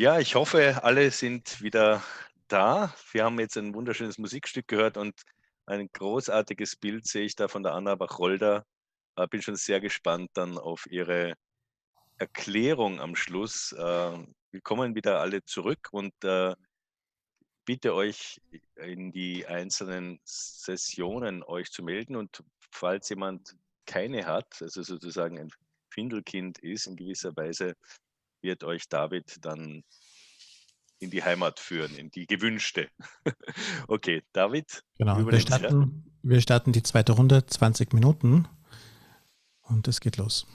Ja, ich hoffe, alle sind wieder da. Wir haben jetzt ein wunderschönes Musikstück gehört und ein großartiges Bild sehe ich da von der Anna-Wacholder. Bin schon sehr gespannt dann auf Ihre Erklärung am Schluss. Wir kommen wieder alle zurück und bitte euch in die einzelnen Sessionen euch zu melden und falls jemand keine hat, also sozusagen ein Findelkind ist, in gewisser Weise wird euch David dann in die Heimat führen, in die gewünschte. Okay, David, Genau, wir übernimm's, ja? starten die zweite Runde, 20 Minuten und es geht los.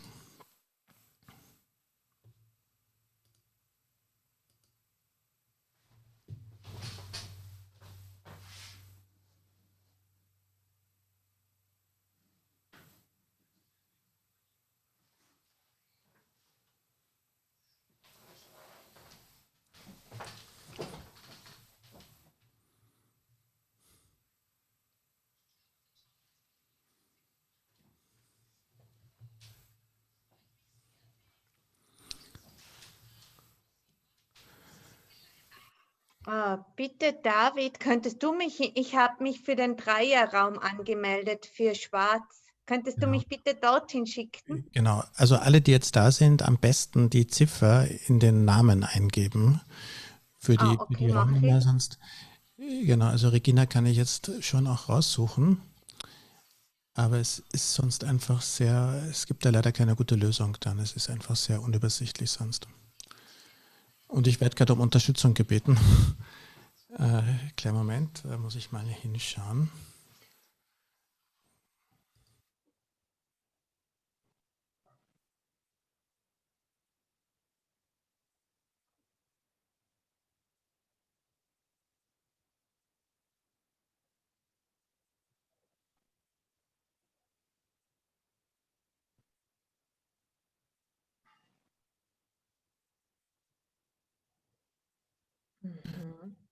Bitte, David, könntest du mich, ich habe mich für den Dreierraum angemeldet, für Schwarz. Könntest du Genau. mich bitte dorthin schicken? Genau, also alle, die jetzt da sind, am besten die Ziffer in den Namen eingeben für die Okay, mach Raumnummer, ich. sonst, genau, also Regina kann ich jetzt schon auch raussuchen, aber es ist sonst einfach sehr, es gibt da leider keine gute Lösung dann, es ist einfach sehr unübersichtlich sonst. Und ich werde gerade um Unterstützung gebeten. Kleinen Moment, da muss ich mal hinschauen.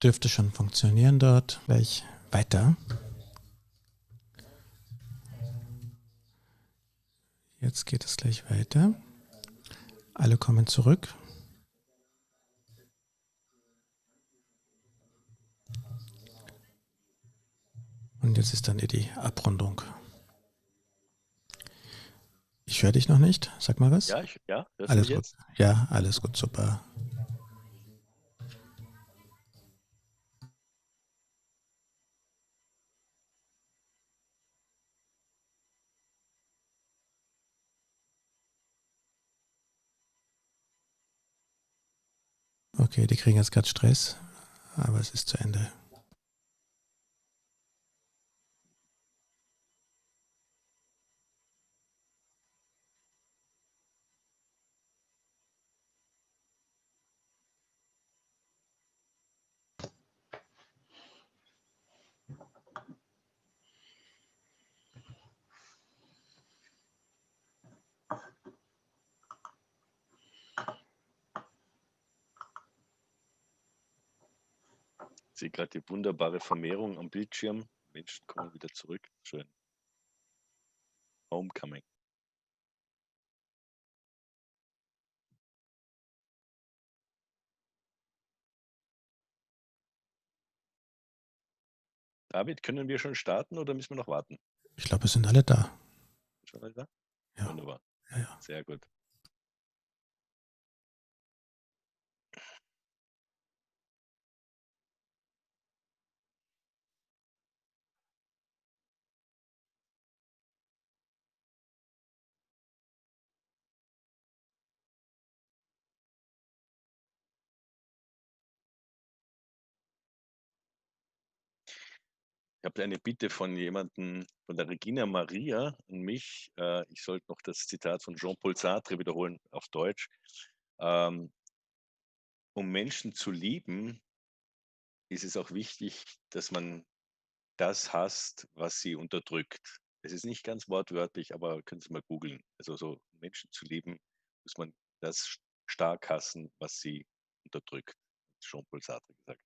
Dürfte schon funktionieren dort. Gleich weiter. Jetzt geht es gleich weiter. Alle kommen zurück. Und jetzt ist dann die Abrundung. Ich höre dich noch nicht. Sag mal was. Ja, hörst du Alles mich gut. jetzt? Ja, alles gut, super. Okay, die kriegen jetzt gerade Stress, aber es ist zu Ende. Ich sehe gerade die wunderbare Vermehrung am Bildschirm. Menschen kommen wieder zurück. Schön. Homecoming. David, können wir schon starten oder müssen wir noch warten? Ich glaube, es sind alle da. Schon alle da? Ja. Wunderbar. Ja. Sehr gut. Ich habe eine Bitte von jemandem, von der Regina Maria an mich. Ich sollte noch das Zitat von Jean-Paul Sartre wiederholen auf Deutsch. Um Menschen zu lieben, ist es auch wichtig, dass man das hasst, was sie unterdrückt. Es ist nicht ganz wortwörtlich, aber können Sie mal googeln. Also so Menschen zu lieben, muss man das stark hassen, was sie unterdrückt. Jean-Paul Sartre gesagt.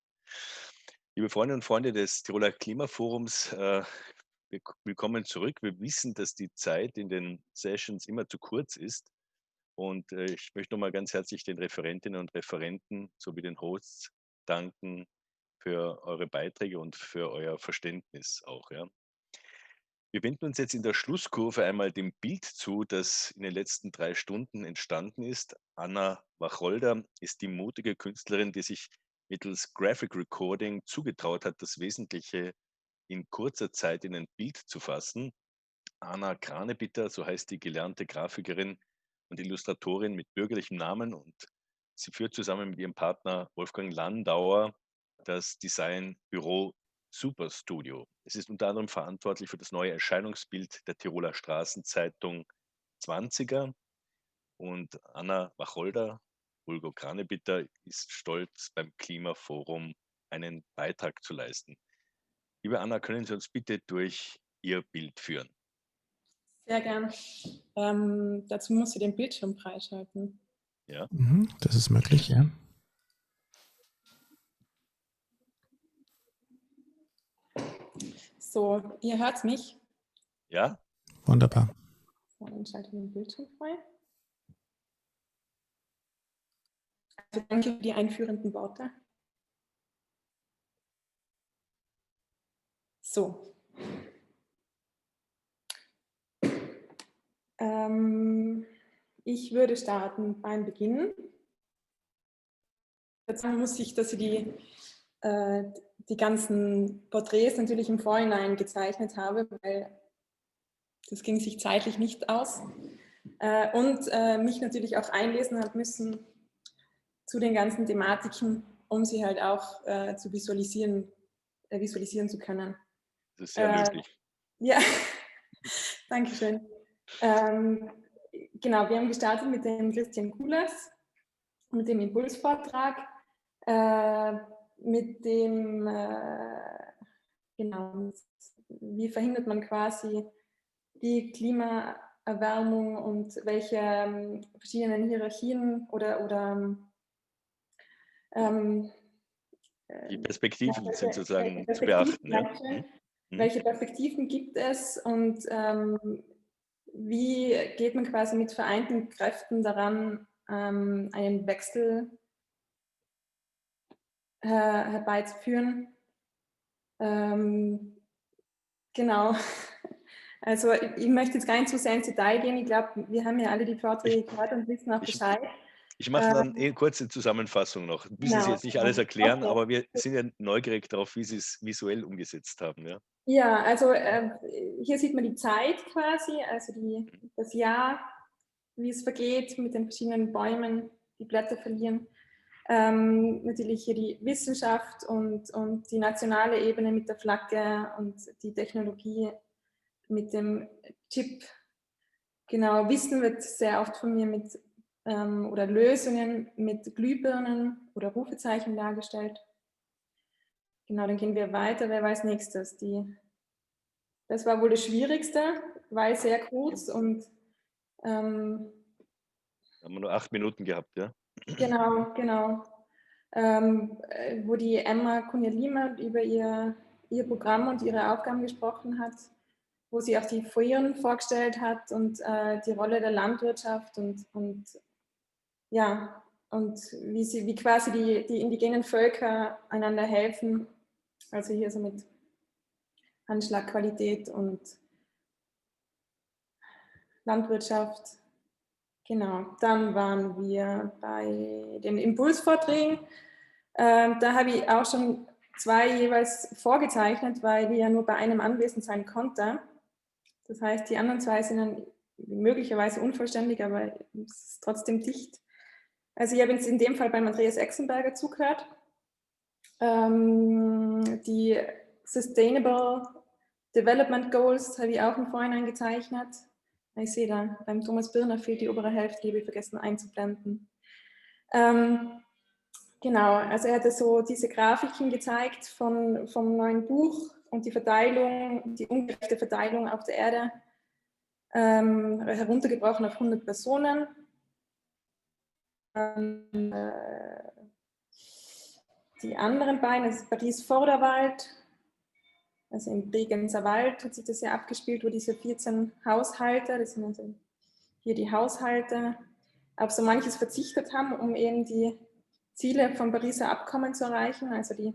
Liebe Freundinnen und Freunde des Tiroler Klimaforums, willkommen zurück. Wir wissen, dass die Zeit in den Sessions immer zu kurz ist. Und ich möchte nochmal ganz herzlich den Referentinnen und Referenten sowie den Hosts danken für eure Beiträge und für euer Verständnis auch. Ja. Wir wenden uns jetzt in der Schlusskurve einmal dem Bild zu, das in den letzten 3 Stunden entstanden ist. Annawacholder ist die mutige Künstlerin, die sich mittels Graphic Recording zugetraut hat, das Wesentliche in kurzer Zeit in ein Bild zu fassen. Anna Kranebitter, so heißt die gelernte Grafikerin und Illustratorin mit bürgerlichem Namen, und sie führt zusammen mit ihrem Partner Wolfgang Landauer das Designbüro Superstudio. Es ist unter anderem verantwortlich für das neue Erscheinungsbild der Tiroler Straßenzeitung 20er, und Annawacholder, Vulgo Kranebitter, ist stolz, beim Klimaforum einen Beitrag zu leisten. Liebe Anna, können Sie uns bitte durch Ihr Bild führen? Sehr gern. Dazu muss ich den Bildschirm freischalten. Ja. Das ist möglich, ja. So, ihr hört mich? Ja? Wunderbar. So, dann schalte ich den Bildschirm frei. Also danke für die einführenden Worte. So. Ich würde starten beim Beginn. Dazu muss ich, dass ich die ganzen Porträts natürlich im Vorhinein gezeichnet habe, weil das ging sich zeitlich nicht aus. Und mich natürlich auch einlesen habe müssen zu den ganzen Thematiken, um sie halt auch zu visualisieren zu können. Das ist sehr löblich. Ja, danke schön. Genau, wir haben gestartet mit dem Christian Kuhlers, mit dem Impulsvortrag, mit dem, genau, wie verhindert man quasi die Klimaerwärmung und welche verschiedenen Hierarchien oder die Perspektiven sind sozusagen zu beachten. Ja? Welche Perspektiven gibt es und wie geht man quasi mit vereinten Kräften daran, einen Wechsel herbeizuführen? Genau. Also ich möchte jetzt gar nicht so sehr ins Detail gehen. Ich glaube, wir haben ja alle die Vorträge gehört und wissen auch Bescheid. Ich mache dann eine kurze Zusammenfassung noch. Müssen Sie jetzt nicht alles erklären, aber wir sind ja neugierig darauf, wie Sie es visuell umgesetzt haben. Ja, ja, also hier sieht man die Zeit quasi, also das Jahr, wie es vergeht mit den verschiedenen Bäumen, die Blätter verlieren. Natürlich hier die Wissenschaft und die nationale Ebene mit der Flagge und die Technologie mit dem Chip. Genau, Wissen wird sehr oft von mir mit oder Lösungen mit Glühbirnen oder Rufezeichen dargestellt. Genau, dann gehen wir weiter. Wer weiß nächstes? Das war wohl das Schwierigste, weil sehr kurz und haben wir nur 8 Minuten gehabt, ja? Genau. Wo die Emma Kunja-Lima über ihr Programm und ihre Aufgaben gesprochen hat, wo sie auch die Foren vorgestellt hat und die Rolle der Landwirtschaft und wie quasi die indigenen Völker einander helfen. Also hier so mit Handschlagqualität und Landwirtschaft. Genau, dann waren wir bei den Impulsvorträgen. Da habe ich auch schon 2 jeweils vorgezeichnet, weil ich ja nur bei einem anwesend sein konnte. Das heißt, die anderen 2 sind dann möglicherweise unvollständig, aber es ist trotzdem dicht. Also ich habe jetzt in dem Fall beim Andreas Exenberger zugehört. Die Sustainable Development Goals habe ich auch im Vorhinein gezeichnet. Ich sehe da, beim Thomas Birner fehlt die obere Hälfte, die habe ich vergessen einzublenden. Genau, also er hatte so diese Grafiken gezeigt vom neuen Buch und die Verteilung, die ungerechte Verteilung auf der Erde, heruntergebrochen auf 100 Personen. Die anderen beiden, das ist Paris-Vorderwald, also im Bregenzer Wald hat sich das ja abgespielt, wo diese 14 Haushalte, das sind also hier die Haushalte, auf so manches verzichtet haben, um eben die Ziele vom Pariser Abkommen zu erreichen, also die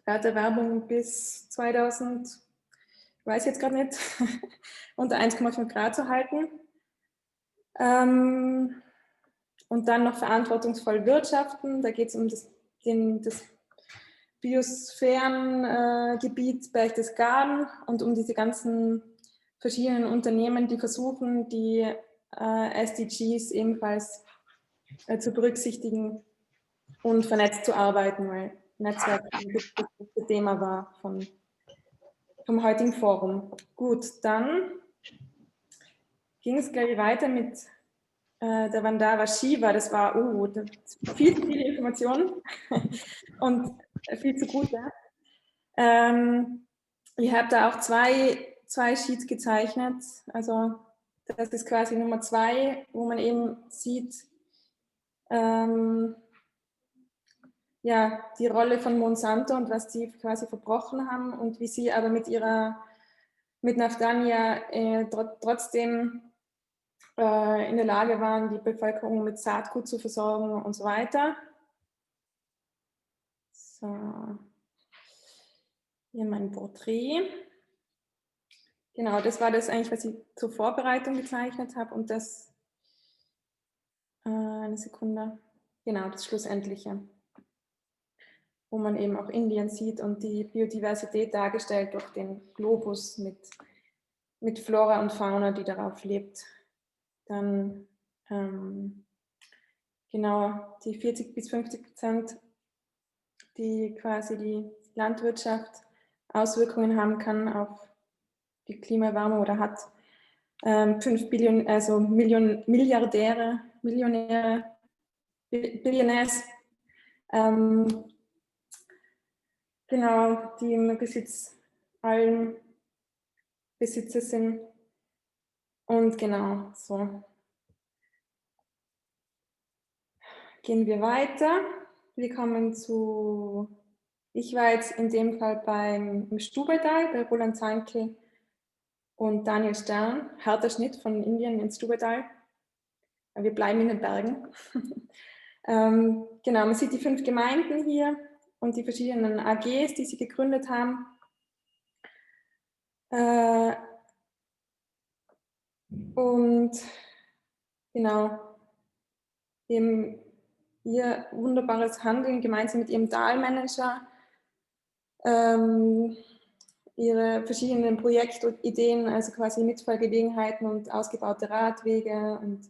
Erderwärmung bis 2000, ich weiß jetzt gerade nicht, unter 1,5 Grad zu halten. Und dann noch verantwortungsvoll wirtschaften, da geht es um das Biosphärengebiet Berchtesgaden und um diese ganzen verschiedenen Unternehmen, die versuchen, die SDGs ebenfalls zu berücksichtigen und vernetzt zu arbeiten, weil Netzwerk das Thema war vom heutigen Forum. Gut, dann ging es gleich weiter mit der Vandana Shiva. Das war viel zu viele Informationen und viel zu gut. Ja. Ich habe da auch zwei Sheets gezeichnet. Also das ist quasi Nummer 2, wo man eben sieht, ja, die Rolle von Monsanto und was die quasi verbrochen haben und wie sie aber mit Navdanya trotzdem in der Lage waren, die Bevölkerung mit Saatgut zu versorgen und so weiter. So, hier mein Porträt. Genau, das war das eigentlich, was ich zur Vorbereitung gezeichnet habe und das, eine Sekunde, genau, das Schlussendliche, wo man eben auch Indien sieht und die Biodiversität dargestellt durch den Globus mit Flora und Fauna, die darauf lebt. Dann genau die 40-50%, die quasi die Landwirtschaft Auswirkungen haben kann auf die Klimaerwärmung oder hat. 5 Billionen, also Milliardäre, Millionäre, Billionärs, genau, die im Besitz allen Besitzer sind. Und genau, so. Gehen wir weiter. Wir kommen zu, ich war jetzt in dem Fall im Stubaital, bei Roland Zankl und Daniel Stern, harter Schnitt von Indien ins Stubaital. Wir bleiben in den Bergen. Genau, man sieht die 5 Gemeinden hier und die verschiedenen AGs, die sie gegründet haben. Und genau, eben ihr wunderbares Handeln gemeinsam mit ihrem Talmanager, ihre verschiedenen Projektideen, also quasi Mitfahrgelegenheiten und ausgebaute Radwege und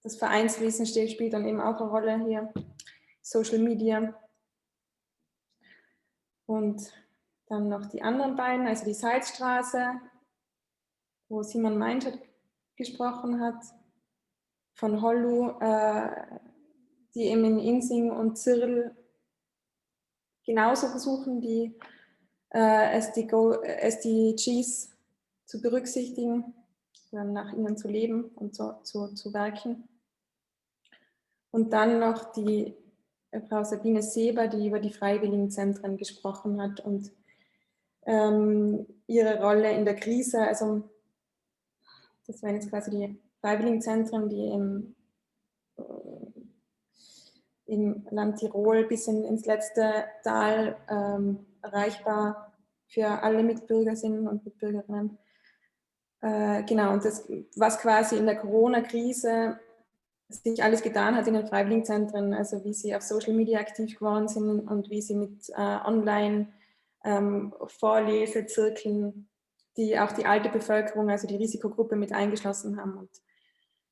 das Vereinswesen spielt dann eben auch eine Rolle hier, Social Media. Und dann noch die anderen beiden, also die Salzstraße, wo Simon Meinschert gesprochen hat, von Hollu, die eben in Insing und Zirl genauso versuchen, die SDGs zu berücksichtigen, nach ihnen zu leben und zu werken. Und dann noch die Frau Sabine Seber, die über die Freiwilligenzentren gesprochen hat und ihre Rolle in der Krise. Also das wären jetzt quasi die Freiwilligenzentren, die im Land Tirol bis ins letzte Tal erreichbar für alle Mitbürger sind und Mitbürgerinnen. Genau, und das, was quasi in der Corona-Krise sich alles getan hat in den Freiwilligenzentren, also wie sie auf Social Media aktiv geworden sind und wie sie mit Online-Vorlesezirkeln, die auch die alte Bevölkerung, also die Risikogruppe mit eingeschlossen haben und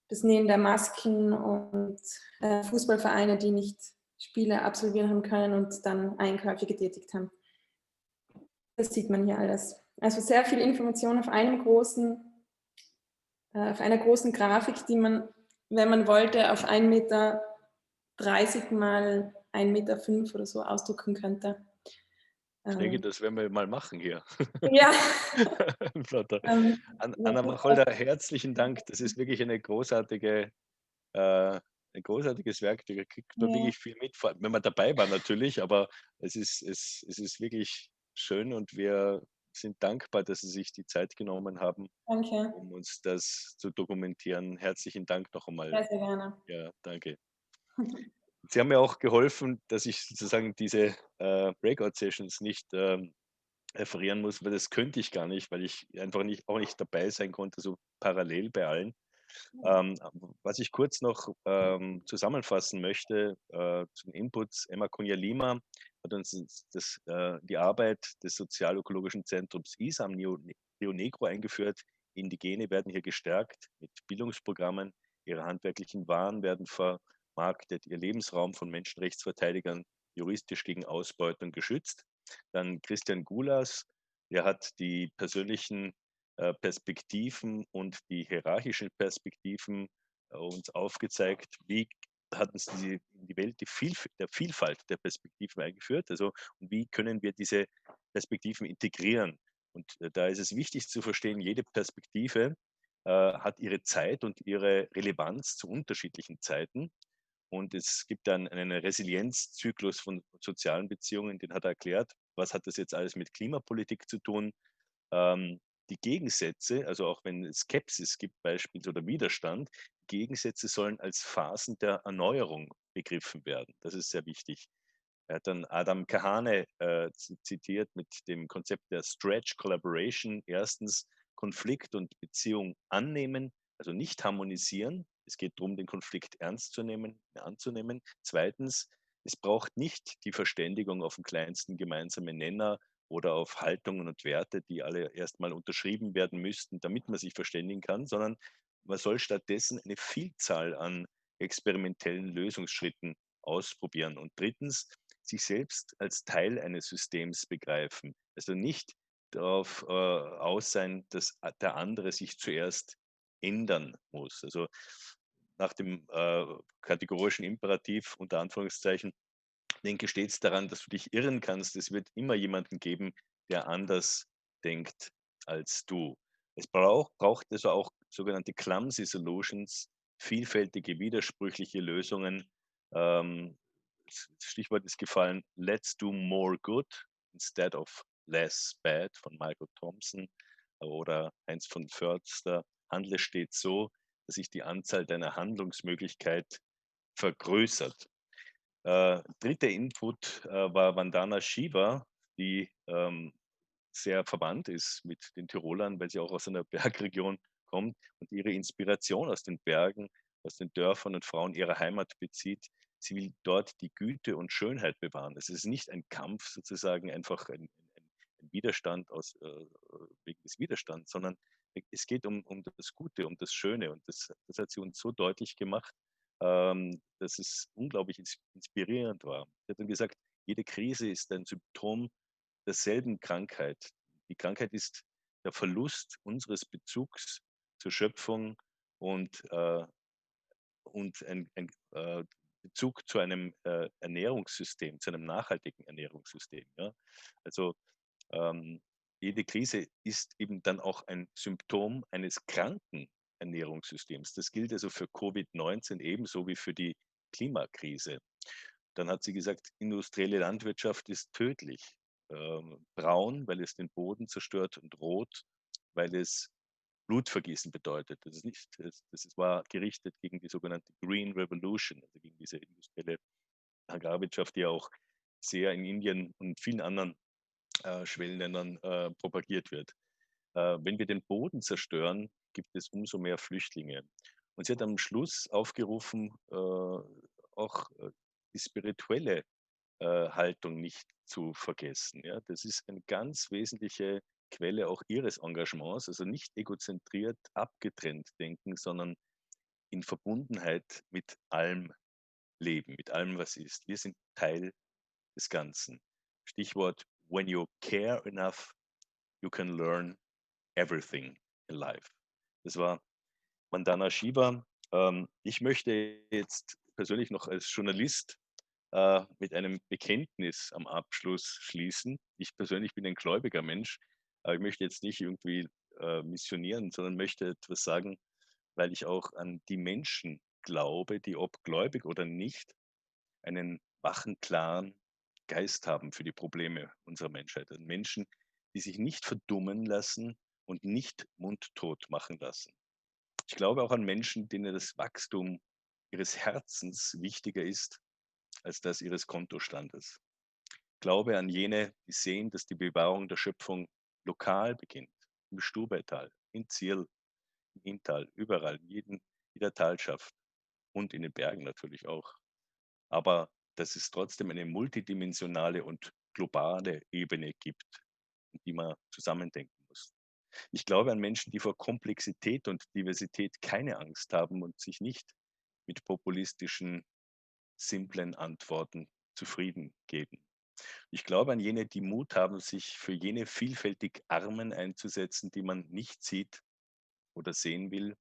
das Nähen der Masken und Fußballvereine, die nicht Spiele absolvieren haben können und dann Einkäufe getätigt haben. Das sieht man hier alles. Also sehr viel Information auf einer großen Grafik, die man, wenn man wollte, auf 1,30 Meter mal 1,5 Meter oder so ausdrucken könnte. Ich denke, das werden wir mal machen hier. Ja. Annawacholder, herzlichen Dank. Das ist wirklich ein großartiges Werk. Da kriegt man wirklich viel mit, wenn man dabei war natürlich, aber es ist wirklich schön und wir sind dankbar, dass Sie sich die Zeit genommen haben, Danke. um uns das zu dokumentieren. Herzlichen Dank noch einmal. Sehr, sehr gerne. Ja, danke. Sie haben mir auch geholfen, dass ich sozusagen diese Breakout-Sessions nicht referieren muss, weil das könnte ich gar nicht, weil ich einfach auch nicht dabei sein konnte, so parallel bei allen. Was ich kurz noch zusammenfassen möchte zu den Inputs: Emma Cunha-Lima hat uns die Arbeit des Sozialökologischen Zentrums ISAM Rio Negro eingeführt. Indigene werden hier gestärkt mit Bildungsprogrammen, ihre handwerklichen Waren werden vermarktet, ihr Lebensraum von Menschenrechtsverteidigern juristisch gegen Ausbeutung geschützt. Dann Christian Gulas, der hat die persönlichen Perspektiven und die hierarchischen Perspektiven uns aufgezeigt, wie hat uns die Welt der Vielfalt der Perspektiven eingeführt, also und wie können wir diese Perspektiven integrieren. Und da ist es wichtig zu verstehen, jede Perspektive hat ihre Zeit und ihre Relevanz zu unterschiedlichen Zeiten. Und es gibt dann einen Resilienzzyklus von sozialen Beziehungen, den hat er erklärt. Was hat das jetzt alles mit Klimapolitik zu tun? Die Gegensätze, also auch wenn es Skepsis gibt beispielsweise oder Widerstand, Gegensätze sollen als Phasen der Erneuerung begriffen werden. Das ist sehr wichtig. Er hat dann Adam Kahane zitiert mit dem Konzept der Stretch Collaboration. Erstens, Konflikt und Beziehung annehmen, also nicht harmonisieren. Es geht darum, den Konflikt ernst zu nehmen, anzunehmen. Zweitens, es braucht nicht die Verständigung auf den kleinsten gemeinsamen Nenner oder auf Haltungen und Werte, die alle erstmal unterschrieben werden müssten, damit man sich verständigen kann, sondern man soll stattdessen eine Vielzahl an experimentellen Lösungsschritten ausprobieren. Und drittens, sich selbst als Teil eines Systems begreifen. Also nicht darauf aus sein, dass der andere sich zuerst ändern muss. Also nach dem kategorischen Imperativ unter Anführungszeichen, denke stets daran, dass du dich irren kannst. Es wird immer jemanden geben, der anders denkt als du. Es braucht also auch sogenannte Clumsy Solutions, vielfältige, widersprüchliche Lösungen. Das Stichwort ist gefallen, let's do more good instead of less bad von Michael Thompson oder Heinz von Förster. Handle stets so, dass sich die Anzahl deiner Handlungsmöglichkeit vergrößert. Dritter Input war Vandana Shiva, die sehr verwandt ist mit den Tirolern, weil sie auch aus einer Bergregion kommt und ihre Inspiration aus den Bergen, aus den Dörfern und Frauen ihrer Heimat bezieht. Sie will dort die Güte und Schönheit bewahren. Es ist nicht ein Kampf, sozusagen einfach ein Widerstand wegen des Widerstands, sondern es geht um das Gute, um das Schöne. Und das hat sie uns so deutlich gemacht, dass es unglaublich inspirierend war. Sie hat dann gesagt, jede Krise ist ein Symptom derselben Krankheit. Die Krankheit ist der Verlust unseres Bezugs zur Schöpfung und ein Bezug zu einem Ernährungssystem, zu einem nachhaltigen Ernährungssystem. Ja? Also jede Krise ist eben dann auch ein Symptom eines kranken Ernährungssystems. Das gilt also für Covid-19 ebenso wie für die Klimakrise. Dann hat sie gesagt, industrielle Landwirtschaft ist tödlich. Braun, weil es den Boden zerstört, und rot, weil es Blutvergießen bedeutet. Das war gerichtet gegen die sogenannte Green Revolution, also gegen diese industrielle Agrarwirtschaft, die ja auch sehr in Indien und vielen anderen Schwellenländern propagiert wird. Wenn wir den Boden zerstören, gibt es umso mehr Flüchtlinge. Und sie hat am Schluss aufgerufen, auch die spirituelle Haltung nicht zu vergessen. Ja? Das ist eine ganz wesentliche Quelle auch ihres Engagements, also nicht egozentriert, abgetrennt denken, sondern in Verbundenheit mit allem Leben, mit allem, was ist. Wir sind Teil des Ganzen. Stichwort, when you care enough, you can learn everything in life. Das war Vandana Shiva. Ich möchte jetzt persönlich noch als Journalist mit einem Bekenntnis am Abschluss schließen. Ich persönlich bin ein gläubiger Mensch, aber ich möchte jetzt nicht irgendwie missionieren, sondern möchte etwas sagen, weil ich auch an die Menschen glaube, die, ob gläubig oder nicht, einen wachen, klaren Geist haben für die Probleme unserer Menschheit. Also Menschen, die sich nicht verdummen lassen und nicht mundtot machen lassen. Ich glaube auch an Menschen, denen das Wachstum ihres Herzens wichtiger ist als das ihres Kontostandes. Ich glaube an jene, die sehen, dass die Bewahrung der Schöpfung lokal beginnt, im Stubaital, in Tirol, im Inntal, überall, jeder Talschaft und in den Bergen natürlich auch. Aber dass es trotzdem eine multidimensionale und globale Ebene gibt, die man zusammendenken muss. Ich glaube an Menschen, die vor Komplexität und Diversität keine Angst haben und sich nicht mit populistischen, simplen Antworten zufrieden geben. Ich glaube an jene, die Mut haben, sich für jene vielfältig Armen einzusetzen, die man nicht sieht oder sehen will.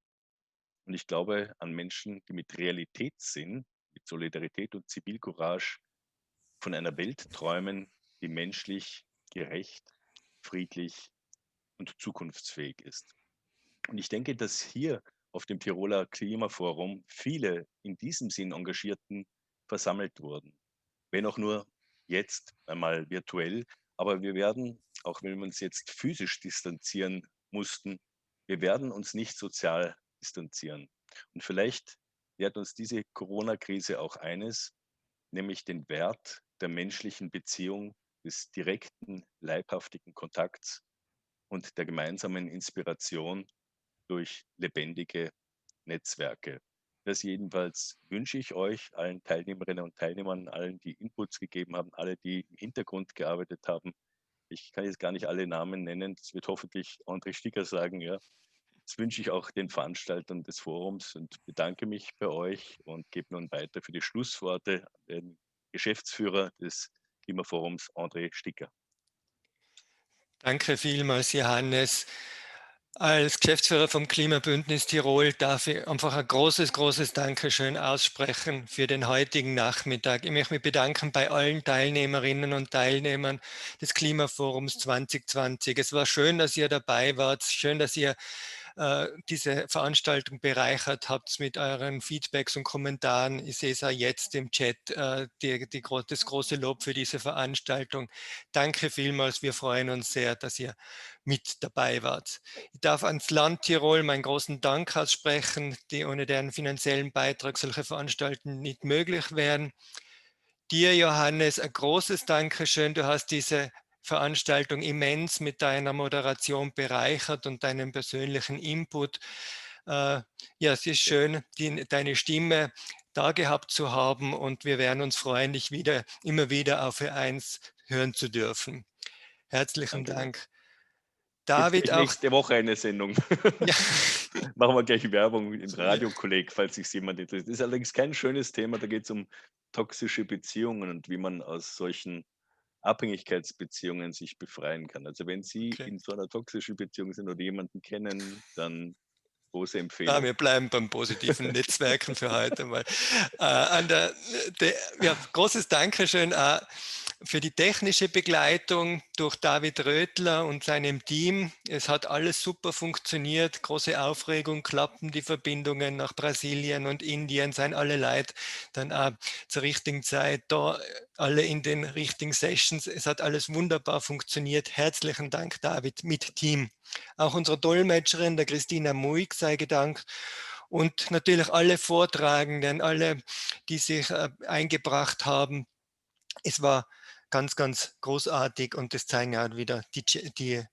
Und ich glaube an Menschen, die mit Realitätssinn, mit Solidarität und Zivilcourage von einer Welt träumen, die menschlich, gerecht, friedlich und zukunftsfähig ist. Und ich denke, dass hier auf dem Tiroler Klimaforum viele in diesem Sinn Engagierten versammelt wurden. Wenn auch nur jetzt einmal virtuell, aber wir werden, auch wenn wir uns jetzt physisch distanzieren mussten, wir werden uns nicht sozial distanzieren. Und vielleicht lehrt uns diese Corona-Krise auch eines, nämlich den Wert der menschlichen Beziehung, des direkten, leibhaftigen Kontakts und der gemeinsamen Inspiration durch lebendige Netzwerke. Das jedenfalls wünsche ich euch, allen Teilnehmerinnen und Teilnehmern, allen, die Inputs gegeben haben, alle, die im Hintergrund gearbeitet haben. Ich kann jetzt gar nicht alle Namen nennen, das wird hoffentlich Andrä Stigger sagen, ja. Das wünsche ich auch den Veranstaltern des Forums und bedanke mich bei euch und gebe nun weiter für die Schlussworte an den Geschäftsführer des Klimaforums, Andrä Stigger. Danke vielmals, Johannes. Als Geschäftsführer vom Klimabündnis Tirol darf ich einfach ein großes Dankeschön aussprechen für den heutigen Nachmittag. Ich möchte mich bedanken bei allen Teilnehmerinnen und Teilnehmern des Klimaforums 2020. Es war schön, dass ihr dabei wart, schön, dass ihr diese Veranstaltung bereichert habt mit euren Feedbacks und Kommentaren. Ich sehe es auch jetzt im Chat, das große Lob für diese Veranstaltung. Danke vielmals, wir freuen uns sehr, dass ihr mit dabei wart. Ich darf ans Land Tirol meinen großen Dank aussprechen, ohne deren finanziellen Beitrag solche Veranstaltungen nicht möglich wären. Dir, Johannes, ein großes Dankeschön. Du hast diese Veranstaltung immens mit deiner Moderation bereichert und deinem persönlichen Input. Ja, es ist schön, deine Stimme da gehabt zu haben und wir werden uns freuen, dich immer wieder auf Ö1 hören zu dürfen. Herzlichen Dank. David, auch nächste Woche eine Sendung. Ja. Machen wir gleich Werbung im Radiokolleg, falls sich jemand interessiert. Das ist allerdings kein schönes Thema, da geht es um toxische Beziehungen und wie man aus solchen Abhängigkeitsbeziehungen sich befreien kann. Also wenn Sie in so einer toxischen Beziehung sind oder jemanden kennen, dann große Empfehlung. Ja, wir bleiben beim positiven Netzwerken für heute mal. Großes Dankeschön für die technische Begleitung durch David Rötler und seinem Team. Es hat alles super funktioniert, große Aufregung, klappen die Verbindungen nach Brasilien und Indien, seien alle Leute dann auch zur richtigen Zeit da, alle in den richtigen Sessions. Es hat alles wunderbar funktioniert. Herzlichen Dank, David, mit Team. Auch unserer Dolmetscherin, der Christina Muig, sei gedankt. Und natürlich alle Vortragenden, alle, die sich eingebracht haben. Es war ganz großartig und das zeigen auch wieder die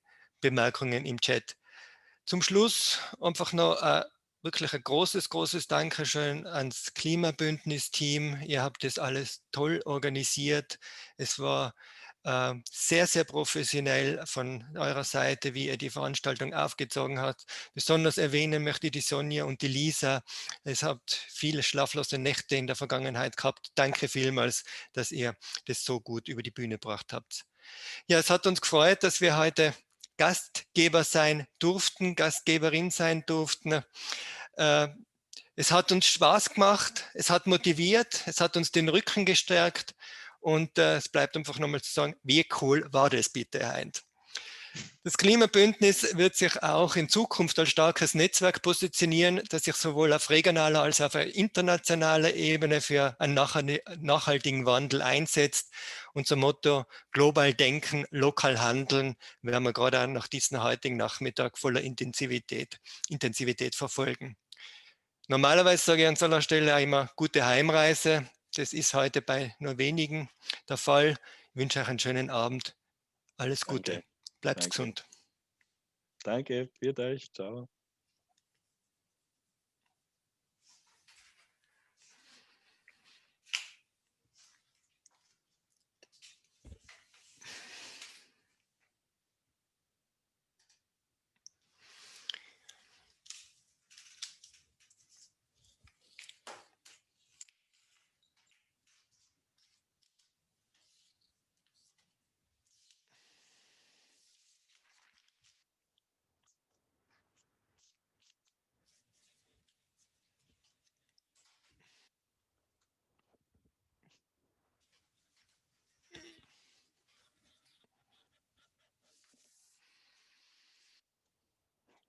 Bemerkungen im Chat. Zum Schluss einfach noch wirklich ein großes Dankeschön ans Klimabündnis-Team. Ihr habt das alles toll organisiert. Es war sehr professionell von eurer Seite, wie ihr die Veranstaltung aufgezogen habt. Besonders erwähnen möchte ich die Sonja und die Lisa. Es habt viele schlaflose Nächte in der Vergangenheit gehabt. Danke vielmals, dass ihr das so gut über die Bühne gebracht habt. Ja, es hat uns gefreut, dass wir heute Gastgeber sein durften, Gastgeberin sein durften. Es hat uns Spaß gemacht, es hat motiviert, es hat uns den Rücken gestärkt und es bleibt einfach nochmal zu sagen, wie cool war das bitte, Heint. Das Klimabündnis wird sich auch in Zukunft als starkes Netzwerk positionieren, das sich sowohl auf regionaler als auch auf internationaler Ebene für einen nachhaltigen Wandel einsetzt. Unser Motto, global denken, lokal handeln, werden wir gerade auch nach diesem heutigen Nachmittag voller Intensivität verfolgen. Normalerweise sage ich an so einer Stelle auch immer gute Heimreise. Das ist heute bei nur wenigen der Fall. Ich wünsche euch einen schönen Abend. Alles Gute. Bleibt gesund. Danke, viert euch. Ciao.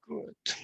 Gut.